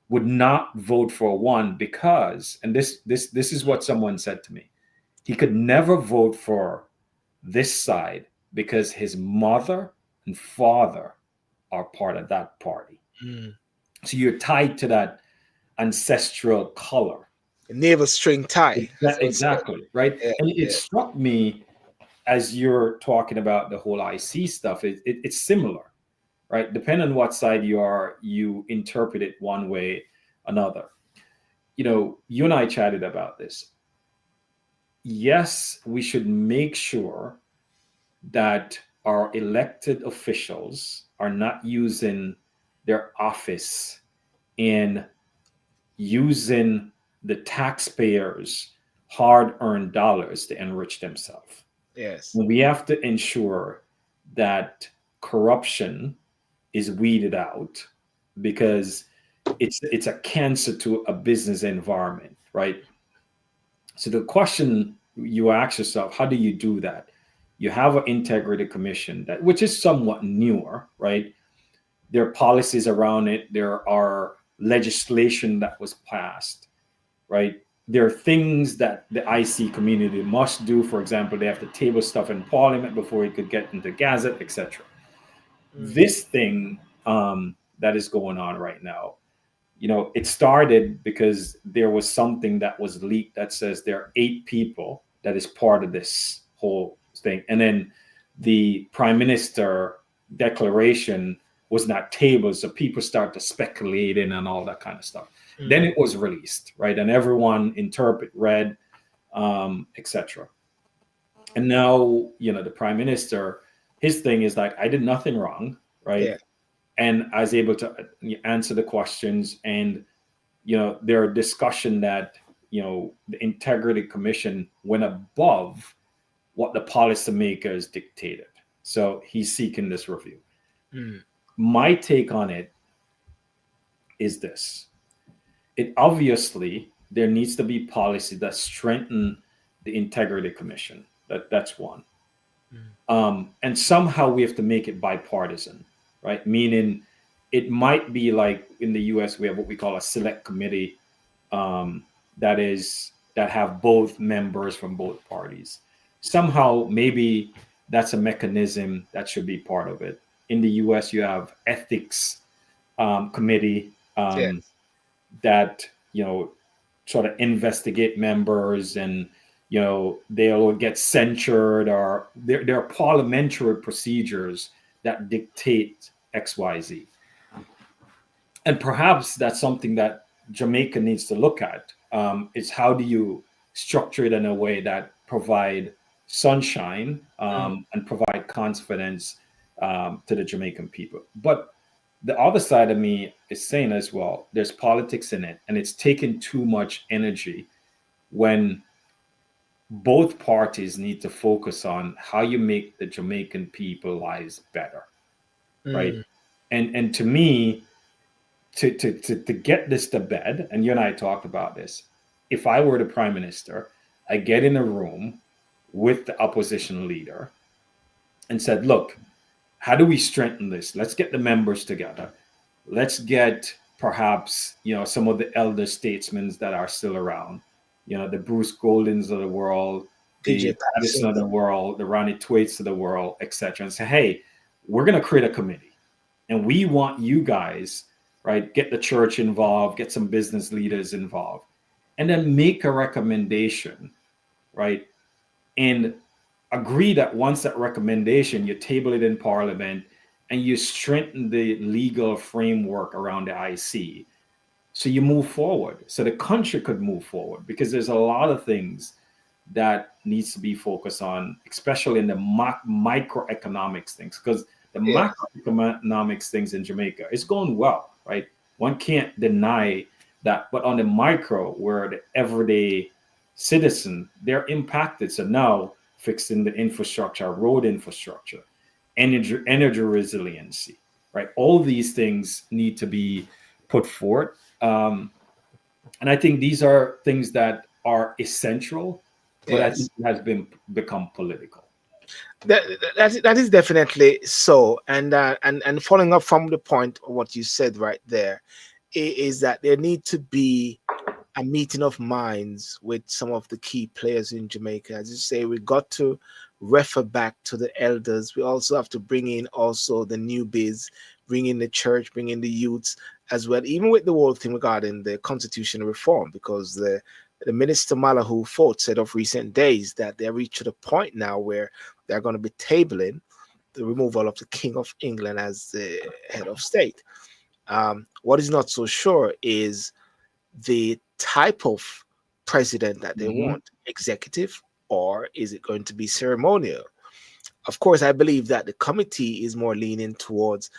would not vote for one because, and this is what someone said to me, he could never vote for this side because his mother and father are part of that party. So you're tied to that ancestral color. navel string tie. So it's Exactly, right. yeah, And it yeah, struck me as you're talking about the whole IC stuff, it's similar, right? Depending on what side you are, you interpret it one way, another. You and I chatted about this. Yes, we should make sure that our elected officials are not using their office in using the taxpayers' hard earned dollars to enrich themselves. yes, We have to ensure that corruption is weeded out because it's a cancer to a business environment, right? So the question you ask yourself, how do you do that? You have an integrity commission that which is somewhat newer, right? There are policies around it. There are legislation that was passed, right? There are things that the IC community must do. For example, they have to table stuff in Parliament before it could get into Gazette, etc. mm, This thing that is going on right now, it started because there was something that was leaked that says there are 8 people that is part of this whole thing, and then the prime minister declaration was not tabled, so people start to speculate and all that kind of stuff. Then mm, it was released, right, and everyone read, etc. And now the prime minister, his thing is like, I did nothing wrong, right? yeah, And I was able to answer the questions. And there are discussion that the integrity commission went above what the policymakers dictated, so he's seeking this review. mm, My take on it is this: it obviously there needs to be policy that strengthen the integrity commission. That's one. mm, And somehow we have to make it bipartisan, right? Meaning, it might be like in the U.S. we have what we call a select committee, um, that have both members from both parties. Somehow, maybe that's a mechanism that should be part of it. In the U.S., you have ethics committee yeah, that sort of investigate members, and they'll get censured, or there are parliamentary procedures that dictate XYZ. And perhaps that's something that Jamaica needs to look at. Is how do you structure it in a way that provide sunshine, mm, and provide confidence to the Jamaican people. But the other side of me is saying as well, there's politics in it, and it's taking too much energy when both parties need to focus on how you make the Jamaican people lives better, right? mm, And to me, to get this to bed, and you and I talked about this, if I were the prime minister, I get in a room with the opposition leader and said, look, how do we strengthen this? Let's get the members together. Let's get perhaps some of the elder statesmen that are still around, the Bruce Goldens of the world, PJ the Addison Patterson, of the world, the Ronnie Twaits of the world, etc., and say, hey, we're going to create a committee, and we want you guys, right, get the church involved, get some business leaders involved, and then make a recommendation, right, and agree that once that recommendation, you table it in Parliament and you strengthen the legal framework around the IC, so you move forward, so the country could move forward, because there's a lot of things that needs to be focused on, especially in the microeconomics things, because the yeah, macroeconomics things in Jamaica is going well, right? One can't deny that, but on the micro, where the everyday citizen, they're impacted. So now fixing the infrastructure, road infrastructure, energy resiliency, right? All these things need to be put forward. And I think these are things that are essential, but I think yes. it has become political. That is definitely so, and following up from the point of what you said right there, is that there need to be a meeting of minds with some of the key players in Jamaica. As you say, we got to refer back to the elders. We also have to bring in also the newbies, bring in the church, bring in the youths as well, even with the whole thing regarding the constitutional reform, because the minister Malahu Fort said of recent days that they're reached to the point now where they're going to be tabling the removal of the King of England as the head of state. What is not so sure is the type of president that they Hmm. want, executive, or is it going to be ceremonial? Of course, I believe that the committee is more leaning towards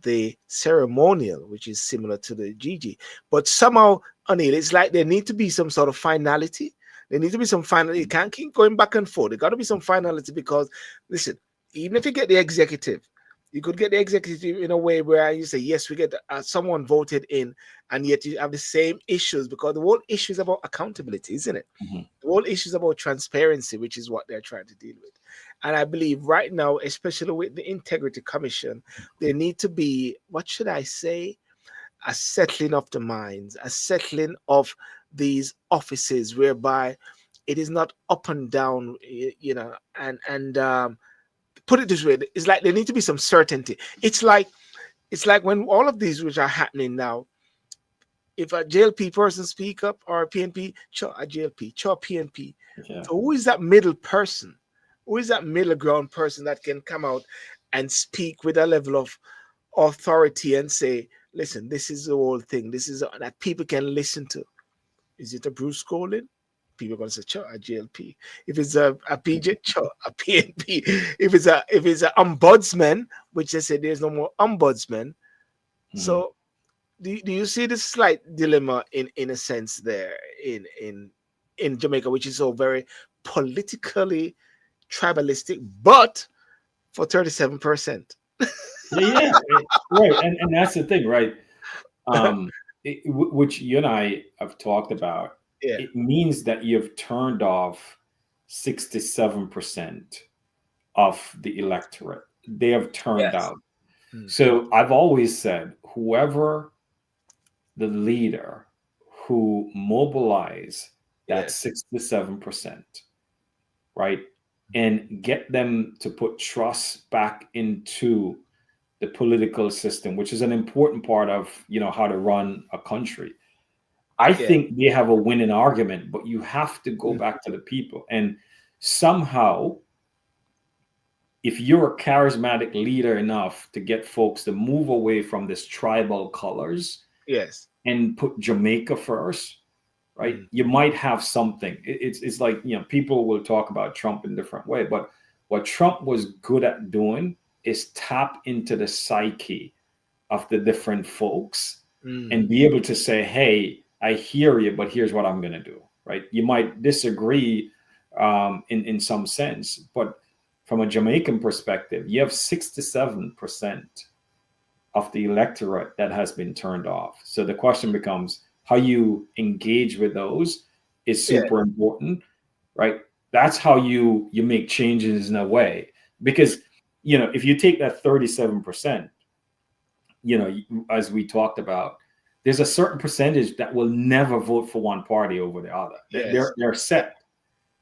the ceremonial, which is similar to the GG. But somehow, Anil, it's like there need to be some sort of finality. There needs to be some finality. You can't keep going back and forth. There got to be some finality because, listen, even if you get the executive, you could get the executive in a way where you say, yes, we get someone voted in, and yet you have the same issues because the whole issue is about accountability, isn't it? Hmm. The whole issue is about transparency, which is what they're trying to deal with. And I believe right now, especially with the Integrity Commission, there need to be, what should I say, a settling of the minds, a settling of these offices whereby it is not up and down, and put it this way, it's like there need to be some certainty. It's like when all of these which are happening now, if a JLP person speak up or a PNP, sure, a JLP, sure, PNP. Yeah. So who is that middle person? Who is that middle ground person that can come out and speak with a level of authority and say, listen, this is the whole thing. This is that people can listen to. Is it a Bruce Colin? People are gonna say, sure, a JLP. If it's a PJ, sure, a PNP. If it's a ombudsman, which they say there's no more ombudsman. Hmm. So do you see this slight dilemma in a sense there in Jamaica, which is so very politically tribalistic, but for 37%. Yeah, yeah, right. And that's the thing, right? Which you and I have talked about. Yeah. It means that you've turned off 67% of the electorate. They have turned Yes. out. Mm. So I've always said, whoever the leader who mobilize that Yes. 67%, right, and get them to put trust back into the political system, which is an important part of how to run a country. I Yeah. think they have a winning argument, but you have to go Mm. back to the people. And somehow, if you're a charismatic leader enough to get folks to move away from this tribal colors Yes. and put Jamaica first, right? Mm. You might have something. It's like, people will talk about Trump in different way, but what Trump was good at doing is tap into the psyche of the different folks Mm. and be able to say, hey, I hear you, but here's what I'm going to do, right? You might disagree in some sense, but from a Jamaican perspective, you have 67% of the electorate that has been turned off. So the question becomes how you engage with those is Yeah. super important, right? That's how you make changes in a way. Because if you take that 37%, as we talked about, there's a certain percentage that will never vote for one party over the other. Yes. They're set.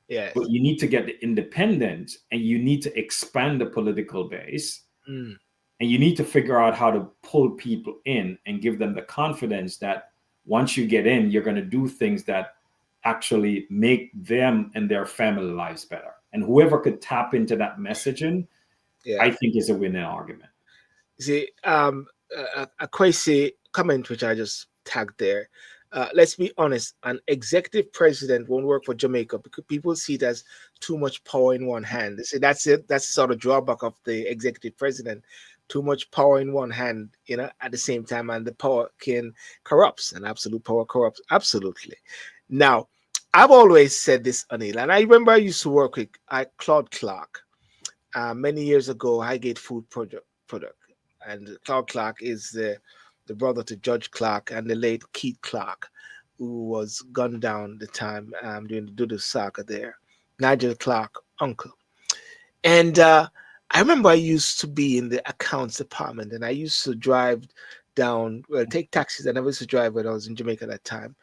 But Yes. you need to get the independent and you need to expand the political base Mm. and you need to figure out how to pull people in and give them the confidence that once you get in, you're going to do things that actually make them and their family lives better. And whoever could tap into that messaging, Yeah. I think is a winning argument. See, a crazy comment which I just tagged there. Let's be honest, an executive president won't work for Jamaica because people see it as too much power in one hand. See, that's it. That's the sort of drawback of the executive president. Too much power in one hand, at the same time, and the power can corrupts, and absolute power corrupts absolutely. Now, I've always said this, Anil, and I remember I used to work with Claude Clark many years ago, Highgate Food product. And Clark Clark is the brother to Judge Clark and the late Keith Clark, who was gunned down the time during the Dudu saga there. Nigel Clark, uncle. And I remember I used to be in the accounts department and I used to drive down, well, take taxis. I never used to drive when I was in Jamaica at that time.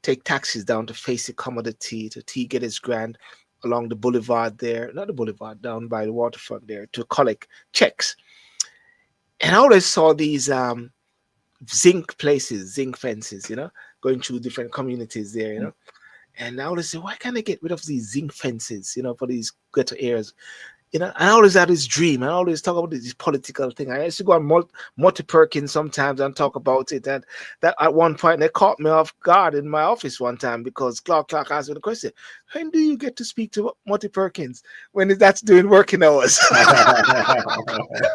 Take taxis down to face the commodity, to T get his grand along the boulevard there, not the boulevard, down by the waterfront there to collect checks. And I always saw these zinc places, zinc fences, going through different communities there. And I always say, why can't they get rid of these zinc fences, for these ghetto areas? I always had this dream. I always talk about this political thing. I used to go on Multi Perkins sometimes and talk about it. And that at one point they caught me off guard in my office one time because Clark asked me the question, when do you get to speak to Multi Perkins when that's doing working hours?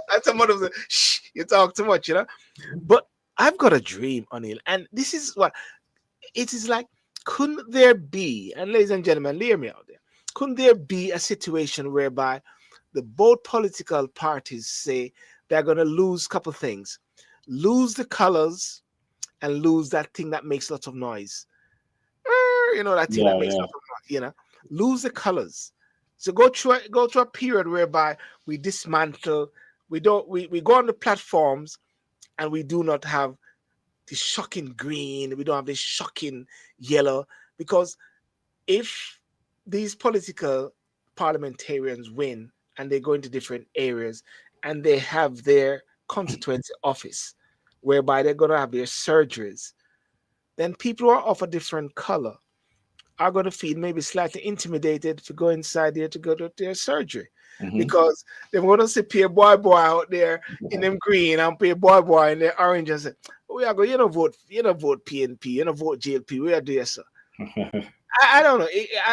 That's a mother of the shh, you talk too much. But I've got a dream, Anil, and this is what it is like. Couldn't there be, and ladies and gentlemen, hear me out there, couldn't there be a situation whereby the both political parties say they're going to lose a couple things, lose the colors and lose that thing that makes lots of noise. That thing that Yeah, makes yeah. lots of noise, lose the colors. So go through a period whereby we dismantle, we go on the platforms and we do not have the shocking green, we don't have this shocking yellow, because if these political parliamentarians win and they go into different areas and they have their constituency office whereby they're going to have their surgeries, then people who are of a different color are going to feel maybe slightly intimidated to go inside there to go to their surgery, Hmm. because they're going to see Pierre Boy out there in them green and Pierre Boy in their orange and say, we are going, vote PNP, vote JLP, we are there, sir. I don't know.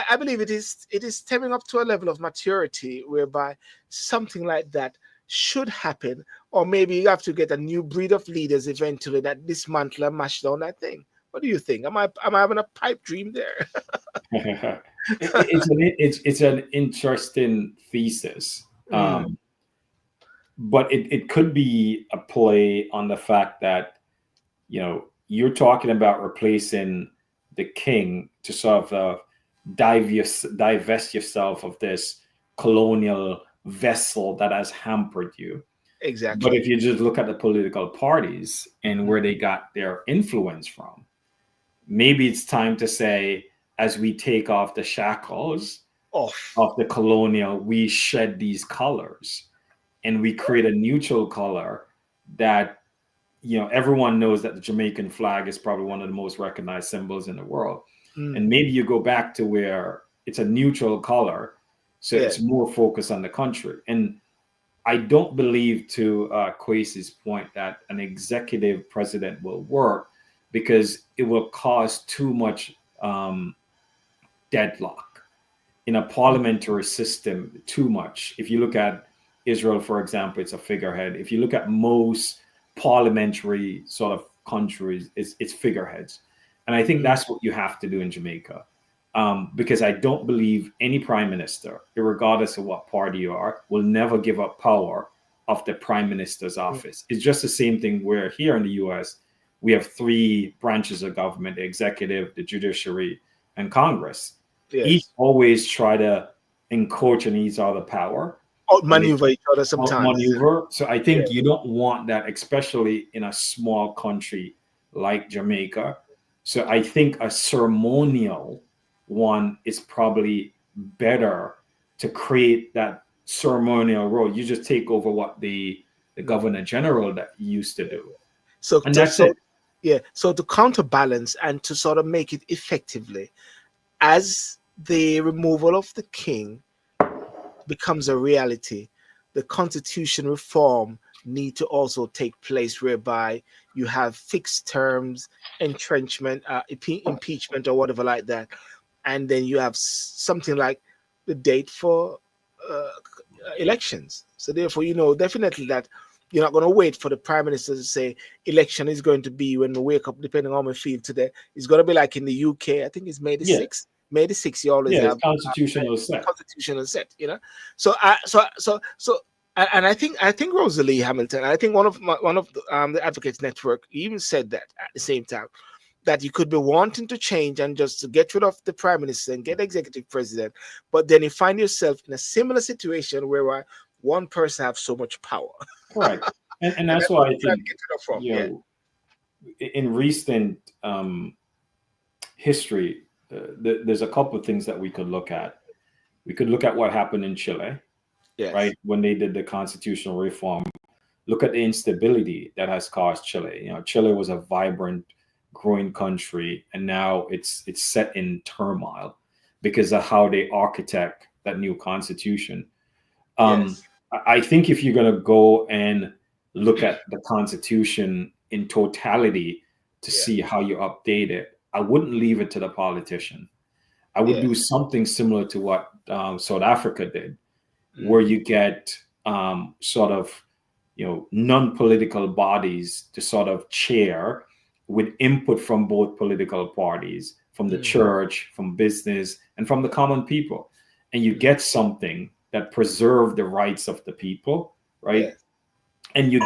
I believe it is stemming up to a level of maturity whereby something like that should happen, or maybe you have to get a new breed of leaders eventually that dismantle and mash down that thing. What do you think? Am I having a pipe dream there? It's an interesting thesis, Mm, but it could be a play on the fact that you're talking about replacing the king to sort of divest yourself of this colonial vessel that has hampered you. But exactly. if you just look at the political parties and where they got their influence from, maybe it's time to say, as we take off the shackles Off. of the colonial, we shed these colors and we create a neutral color that everyone knows that the Jamaican flag is probably one of the most recognized symbols in the world. Mm, And maybe you go back to where it's a neutral color, so yeah. it's more focused on the country. And I don't believe, to Kwesi's point, that an executive president will work because it will cause too much deadlock in a parliamentary system. Too much. If you look at Israel, for example, it's a figurehead. If you look at most parliamentary sort of countries, it's figureheads. And I think Mm, that's what you have to do in Jamaica. Because I don't believe any prime minister, regardless of what party you are, will never give up power of the prime minister's mm, office. It's just the same thing where here in the US, we have three branches of government: the executive, the judiciary, and Congress. Each yes. always try to encroach on each other power, and they Outmaneuver each other sometimes. outmaneuver. So I Yeah. think you don't want that, especially in a small country like Jamaica. So I think a ceremonial one is probably better to create that ceremonial role. You just take over what the Mm. governor general that used to do, So, and to, that's so it. yeah. So to counterbalance and to sort of make it effectively, as the removal of the king becomes a reality, the constitution reform need to also take place, whereby you have fixed terms, entrenchment, impeachment, or whatever like that, and then you have something like the date for uh, elections. So therefore, definitely that you're not going to wait for the prime minister to say election is going to be when we wake up, depending on how we feel today. It's going to be like in the UK. I think it's May the Yeah, 6th. May the 6th, you always yeah, it's have constitutional set. constitutional set. And I think Rosalie Hamilton, I think one of the Advocates Network even said that at the same time, that you could be wanting to change and just to get rid of the prime minister and get executive president, but then you find yourself in a similar situation where one person have so much power, Correct. And and that's that's what why I we're trying think, to get rid of from. you Yeah. know, in recent history, there's a couple of things that we could look at. We could look at what happened in Chile, Yes. right, when they did the constitutional reform. Look at the instability that has caused Chile. Chile was a vibrant growing country, and now it's set in turmoil because of how they architect that new constitution. Um, Yes. I think if you're going to go and look at the Constitution in totality to Yeah. see how you update it, I wouldn't leave it to the politician. I would Yeah. do something similar to what South Africa did, where Mm. you get sort of non-political bodies to sort of chair with input from both political parties, from the Mm. church, from business, and from the common people, and you Mm. get something that preserve the rights of the people, right? Yes. And you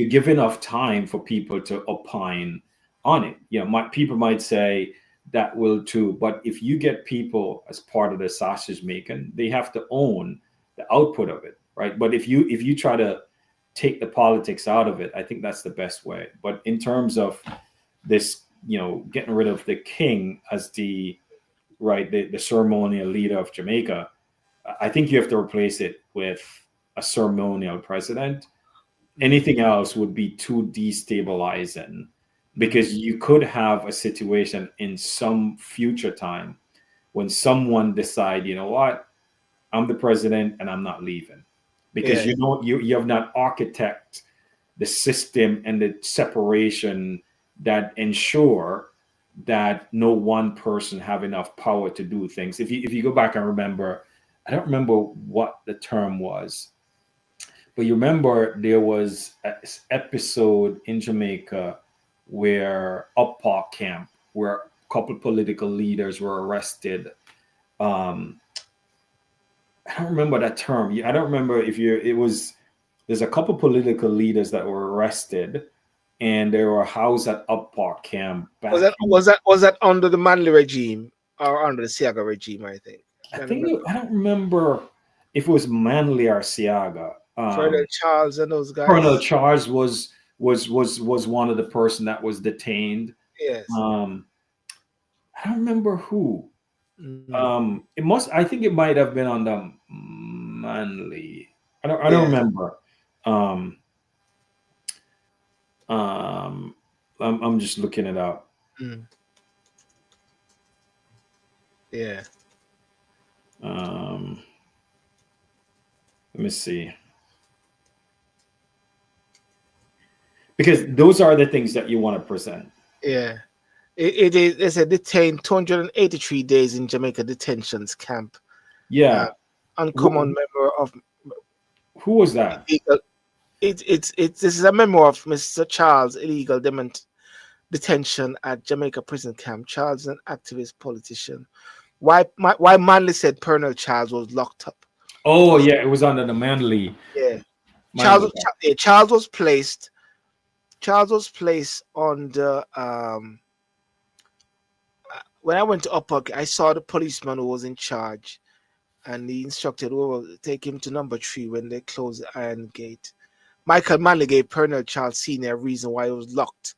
give enough time for people to opine on it. People might say that will too, but if you get people as part of the sausage making, they have to own the output of it, right? But if you try to take the politics out of it, I think that's the best way. But in terms of this, getting rid of the king as the ceremonial leader of Jamaica, I think you have to replace it with a ceremonial president. Mm. Anything else would be too destabilizing, Mm. because you could have a situation in some future time when someone decide, you know what, I'm the president and I'm not leaving, because Yeah. you have not architect the system and the separation that ensure that no one person have enough power to do things. If you go back and remember, I don't remember what the term was, but you remember there was an episode in Jamaica where up park camp, where a couple political leaders were arrested. um I don't remember that term. I don't remember if you it was there's a couple political leaders that were arrested, and they were housed at up park camp Was back that in, was that was that under the Manley regime or under the Siaga regime? I think. I Trying to think remember. I don't remember if it was Manley or Siaga. Frederick Charles and those Colonel guys. Charles was one of the person that was detained. Yes. um I don't remember who. Mm. I think it might have been on the Manley. I don't Yeah. remember. um um I'm just looking it up. Mm. Yeah. um Let me see, because those are the things that you want to present. Yeah. It is. It's a detained 283 days in Jamaica detentions camp. Uh, Yeah. uncommon member of Who was that? illegal. It's this is a memoir of Mr. Charles illegal detention at Jamaica prison camp. Charles, an activist politician. Why Manley said Colonel Charles was locked up. It Oh was yeah, it was under the Manley. yeah. Manley. Charles was placed. Charles was placed on the when I went to Upper, I saw the policeman who was in charge, and he instructed, "Oh, take him to number 3 when they close the iron gate." Michael Manley gave Colonel Charles Sr. a reason why he was locked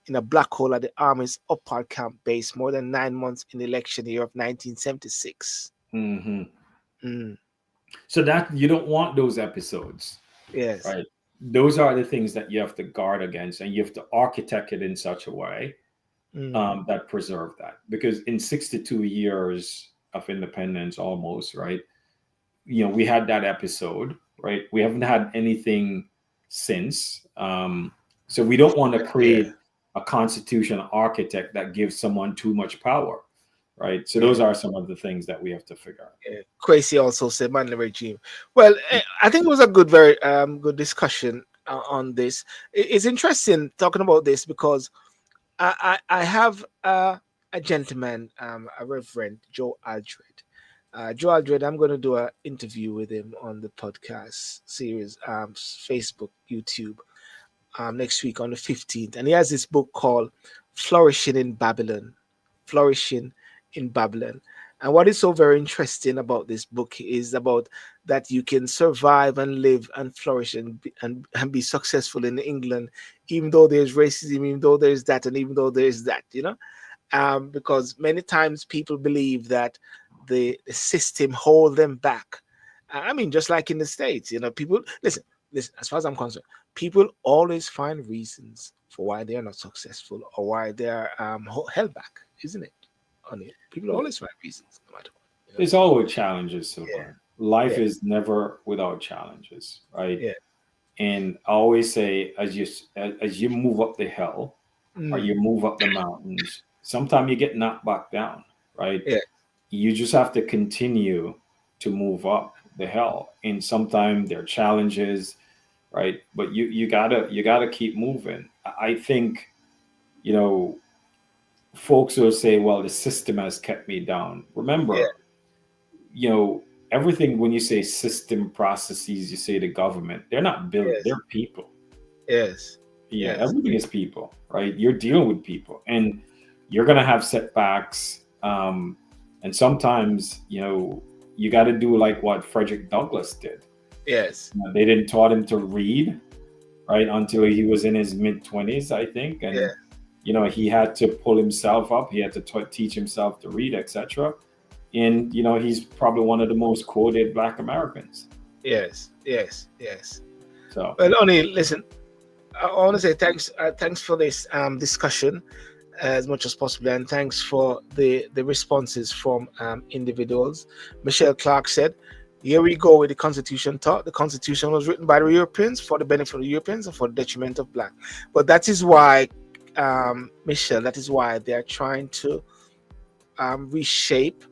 in a black hole at the Army's Upper Camp base more than 9 months in the election year of 1976. Hmm. Mm, So that you don't want those episodes, yes. right? Those are the things that you have to guard against, and you have to architect it in such a way Mm, that preserve that. Because in 62 years of independence, almost, right? We had that episode, right? We haven't had anything since. So we don't want to yeah. create a constitution architect that gives someone too much power, right? So Yeah. those are some of the things that we have to figure out. Yeah. Kwesi also said Manley regime. Well, I think it was a very good discussion on this. It's interesting talking about this because I have a gentleman, a Reverend Joe Aldred. Joe Aldred, I'm going to do an interview with him on the podcast series, Facebook, YouTube, next week on the 15th. And he has this book called Flourishing in Babylon. Flourishing in Babylon. And what is so very interesting about this book is about that you can survive and live and flourish and be successful in England, even though there's racism, even though there's that, and even though there's that, because many times people believe that the system hold them back. I mean, just like in the States, people listen, as far as I'm concerned, people always find reasons for why they are not successful or why they are held back, isn't it? On it, people always find reasons, no matter what. There's always challenges to Yeah, learn. Life yeah, is never without challenges, right? yeah, And I always say, as you move up the hill or mm, you move up the mountains, sometimes you get knocked back down, right? yeah, You just have to continue to move up the hill, and sometimes there are challenges, right? But you gotta keep moving. I think, you know, folks will say, well, the system has kept me down. yeah, Remember, you know, everything, when you say system processes, you say the government, they're not building, yes, they're people. yes, Yeah, yes, everything is people, right? You're dealing with people, and you're gonna have setbacks. And sometimes, you got to do like what Frederick Douglass did. yes, They didn't taught him to read, right, until he was in his mid 20s, I think, and yeah, he had to pull himself up. He had to teach himself to read, etc. And he's probably one of the most quoted Black Americans. yes, yes, yes. So Well, only listen. I want to say thanks. Thanks for this discussion as much as possible, and thanks for the responses from individuals. Michelle Clark said, "Here we go with the Constitution talk. The Constitution was written by the Europeans for the benefit of the Europeans and for the detriment of Black. But that is why, Michelle, that is why they are trying to reshape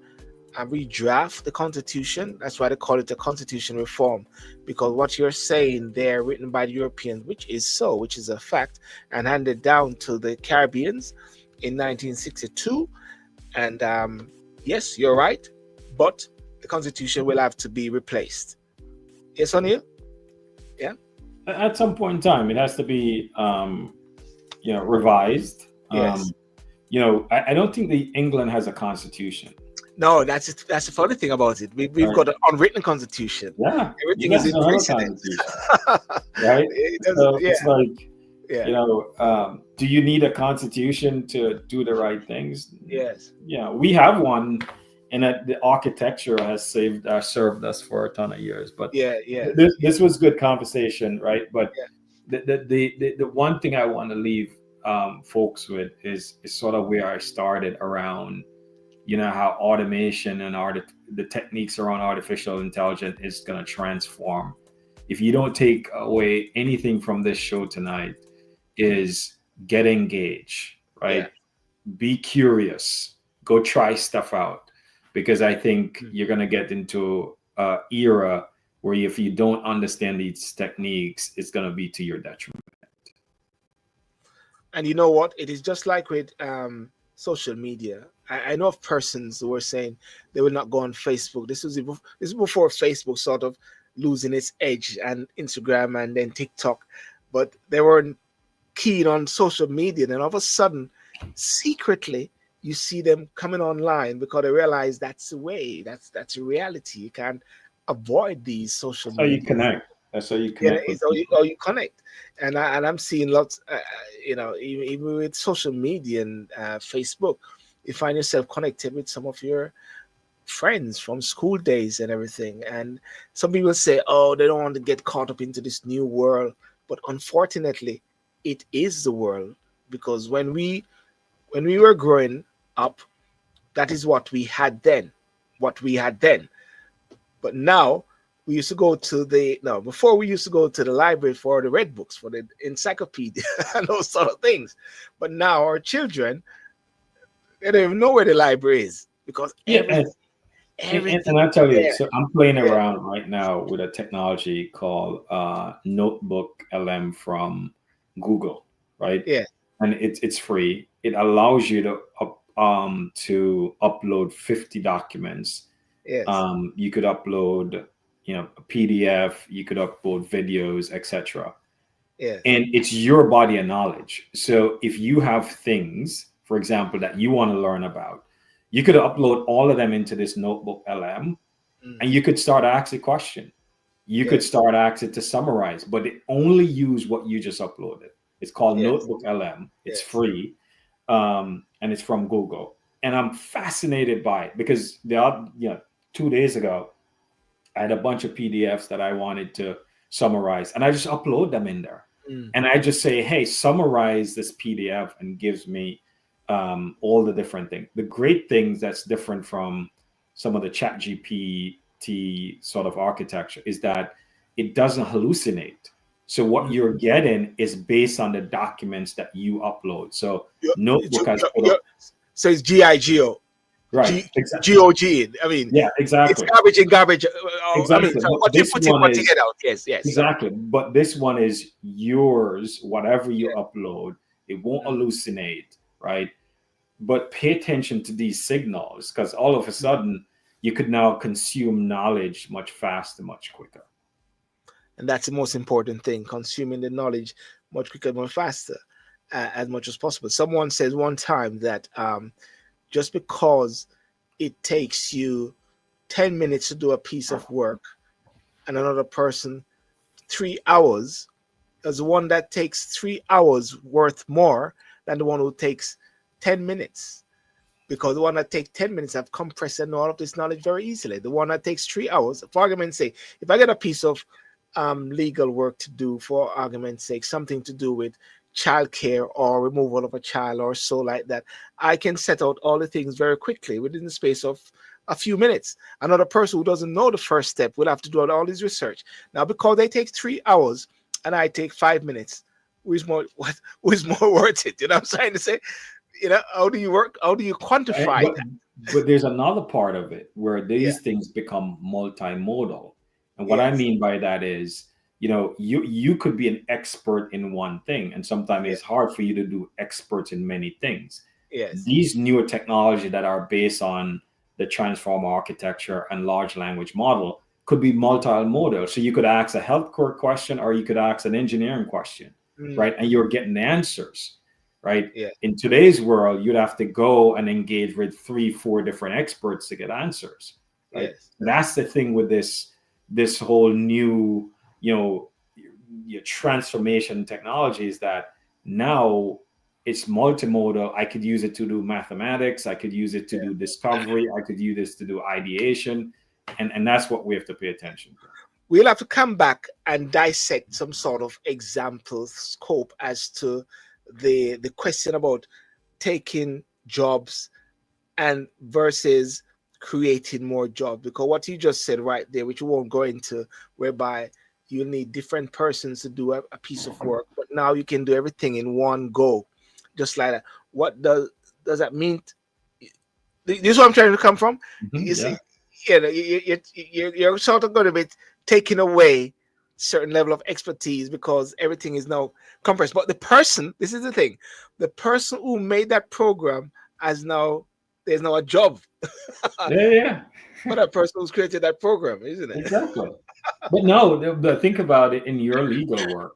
and redraft the Constitution. That's why they call it a Constitution reform, because what you're saying they're written by the Europeans, which is so, which is a fact, and handed down to the Caribbeans in 1962. And yes, you're right, but the Constitution will have to be replaced. Yes, O'Neill? Yeah. at some point in time, it has to be, revised. Yes. I don't think the England has a constitution. No, that's the funny thing about it. We've Right. got an unwritten constitution. Yeah, you Everything is guys in don't have a precedent. constitution, right? It doesn't. So Yeah. it's like, Yeah. do you need a constitution to do the right things? Yes. Yeah, we have one, and the architecture has served us for a ton of years. But Yeah. Yeah. this was good conversation, right? But Yeah. the one thing I want to leave folks with is sort of where I started around, how automation and the techniques around artificial intelligence is going to transform. If you don't take away anything from this show tonight, is get engaged, Yeah. right? Be curious, go try stuff out, because I think Mm. you're going to get into a era where if you don't understand these techniques, it's going to be to your detriment. And you know what? It is just like with social media. I know of persons who were saying they will not go on Facebook. This is before Facebook sort of losing its edge, and Instagram and then TikTok, but they weren't keen on social media. And all of a sudden, secretly, you see them coming online because they realize that's the way. That's a reality. You can't avoid these social That's how you media. connect. That's how you Yeah, connect with it's people. how you connect, and I'm seeing lots, even with social media and Facebook, you find yourself connected with some of your friends from school days and everything. And some people say, oh, they don't want to get caught up into this new world, but unfortunately, it is the world, because when we were growing up, that is what we had then, what we had then. But now we used to go to the no before we used to go to the library for the red books, for the encyclopedia and those sort of things. But now our children, they don't even know where the library is, because Yeah, everything and I is tell you, there. so I'm playing Yeah, around right now with a technology called Notebook LM from Google, right? yeah, And it's free. It allows you to upload 50 documents. yes, You could upload, a PDF. You could upload videos, etc. yes, And it's your body of knowledge. So if you have things, for example, that you want to learn about, you could upload all of them into this Notebook LM, mm, and you could start asking question. You could yes, start asking to summarize, but it only use what you just uploaded. It's called yes, Notebook LM. It's yes, free, and it's from Google. And I'm fascinated by it because 2 days ago, I had a bunch of PDFs that I wanted to summarize, and I just upload them in there. Mm. and I just say, hey, summarize this PDF, and gives me all the different things. The great things that's different from some of the chat GPT sort of architecture is that it doesn't hallucinate. So what Mm. you're getting is based on the documents that you upload. So Notebook has put up, So it's GIGO, right, G exactly. GOG. I mean, Yeah, it's exactly. garbage in garbage. I mean, Exactly. so But what you this put in, one what you is get out. Yes, yes. Sorry. exactly. But this one is yours, whatever you Yeah. upload, it won't Mm. hallucinate, right? But pay attention to these signals, because all of a Mm. sudden you could now consume knowledge much faster, much quicker. And that's the most important thing: consuming the knowledge much quicker, more faster, as much as possible. Someone says one time that just because it takes you 10 minutes to do a piece of work, and another person 3 hours, as the one that takes 3 hours worth more than the one who takes 10 minutes. Because the one that takes 10 minutes have compressed and know all of this knowledge very easily. The one that takes 3 hours, for argument's sake, if I get a piece of legal work to do, for argument's sake, something to do with childcare or removal of a child or so like that, I can set out all the things very quickly within the space of a few minutes. Another person who doesn't know the first step will have to do all this research. Now, because they take 3 hours and I take 5 minutes, who is more who is more worth it? You know what I'm trying to say? How do you work? How do you Right? quantify that? But there's another part of it where Yeah. these things become multimodal. And what I Yes. mean by that is, you could be an expert in one thing, and sometimes Yeah. it's hard for you to do experts in many things. Yes. These newer technology that are based on the transformer architecture and large language model could be multimodal. So you could ask a healthcare question, or you could ask an engineering question, Mm. right? And you're getting answers, right? Yeah. In today's world, you'd have to go and engage with 3, 4 different experts to get answers, right? Yes. That's the thing with this whole new, your transformation technologies, that now it's multimodal. I could use it to do mathematics. I could use it to Yeah. do discovery. I could use this to do ideation, and that's what we have to pay attention to. We'll have to come back and dissect some sort of example scope as to the question about taking jobs and versus creating more jobs, because what you just said right there, which we won't go into, whereby you need different persons to do a piece of work, but now you can do everything in one go, just like that. What does that mean? This is what I'm trying to come from. Mhm, You see, yeah. you're sort of going to be taking away certain level of expertise because everything is now compressed. But the person, this is the thing, the person who made that program has now, there's now a job Yeah, yeah. for that person who's created that program, isn't it? Exactly. But no, think about it in your legal work,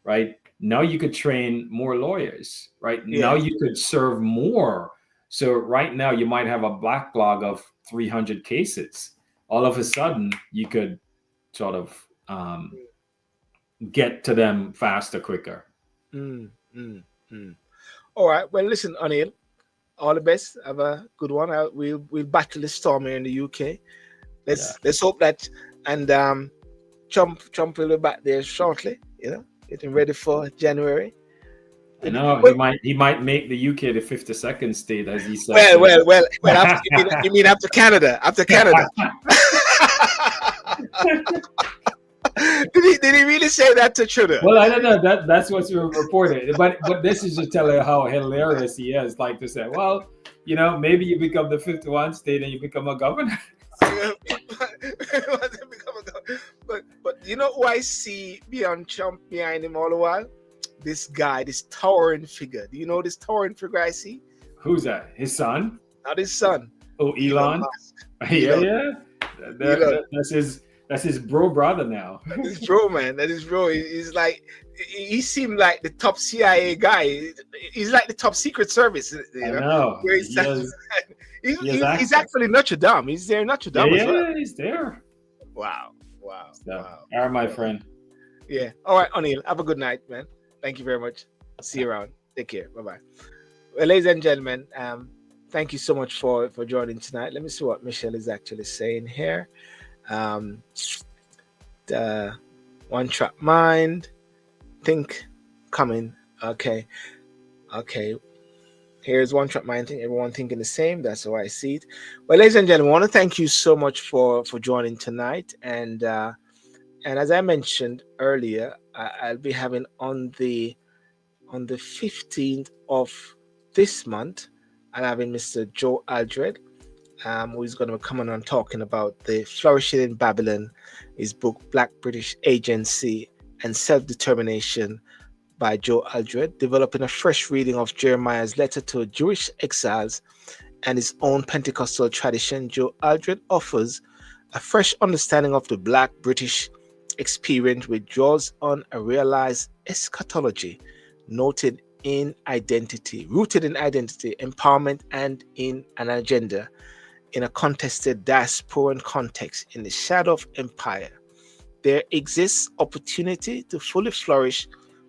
right? Now you could train more lawyers, right? Now Yes. you could serve more. So right now you might have a backlog of 300 cases. All of a sudden you could sort of get to them faster, quicker. Mm, mm, mm. All right. Well, listen, Anil, all the best. Have a good one. We'll battle the storm here in the UK. Yeah. Let's hope that, and Trump will be back there shortly. Getting ready for January. I know Well, he might make the UK the 52nd state, as he said well, today. well, well, well. After, you mean after Canada? After Canada? Did he really say that to Trudeau? Well, I don't know. That's what's been reported. But this is just telling how hilarious he is. Like to say, well, maybe you become the 51 state and you become a governor. but you know who I see beyond Trump behind him all the while? This guy, this towering figure. Do you know this towering figure I see? Who's that? His son? Not his son. Oh, Elon Elon. Musk. Yeah, Elon. yeah. Elon. That's his brother now. That is bro, man. That is bro. He's like, he seemed like the top CIA guy. He's like the top Secret Service. I know. Where he's He actually Notre Dame. He's there in Notre Dame as well. Yeah, he's there. Wow. So, Wow. all right, my friend. Yeah. All right, O'Neill. Have a good night, man. Thank you very much. See you around. Take care. Bye-bye. Well, ladies and gentlemen, thank you so much for joining tonight. Let me see what Michelle is actually saying here. The One Track Mind. think coming. Okay, okay. Here's one track mind thing. Everyone thinking the same. That's how I see it. Well, ladies and gentlemen, I want to thank you so much for joining tonight. And as I mentioned earlier, I'll be having on the 15th of this month, I'm having Mr. Joe Aldred, who is going to be coming on talking about the flourishing in Babylon, his book Black British Agency and Self Determination by Joe Aldred, developing a fresh reading of Jeremiah's letter to Jewish exiles and his own Pentecostal tradition. Joe Aldred offers a fresh understanding of the Black British experience, which draws on a realized eschatology rooted in identity, empowerment, and in an agenda in a contested diasporan context in the shadow of empire. There exists opportunity to fully flourish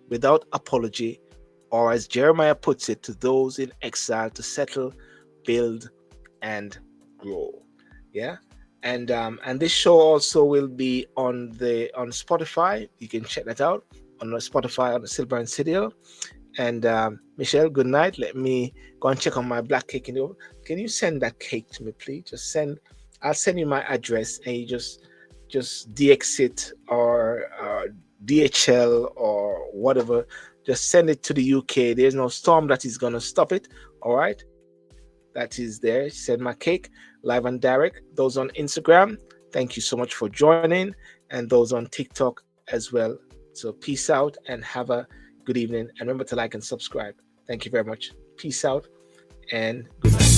without apology, or as Jeremiah puts it, to those in exile to settle, build, and grow. Yeah. And this show also will be on Spotify. You can check that out on Spotify on the Silver and City. And Michelle, good night. Let me go and check on my black cake in the oven. Can you send that cake to me, please? I'll send you my address, and you just DX or DHL or whatever. Just send it to the UK. There's no storm that is gonna stop it. All right, that is there. Send my cake live and direct. Those on Instagram, thank you so much for joining, and those on TikTok as well. So peace out and have a good evening. And remember to like and subscribe. Thank you very much. Peace out and good night.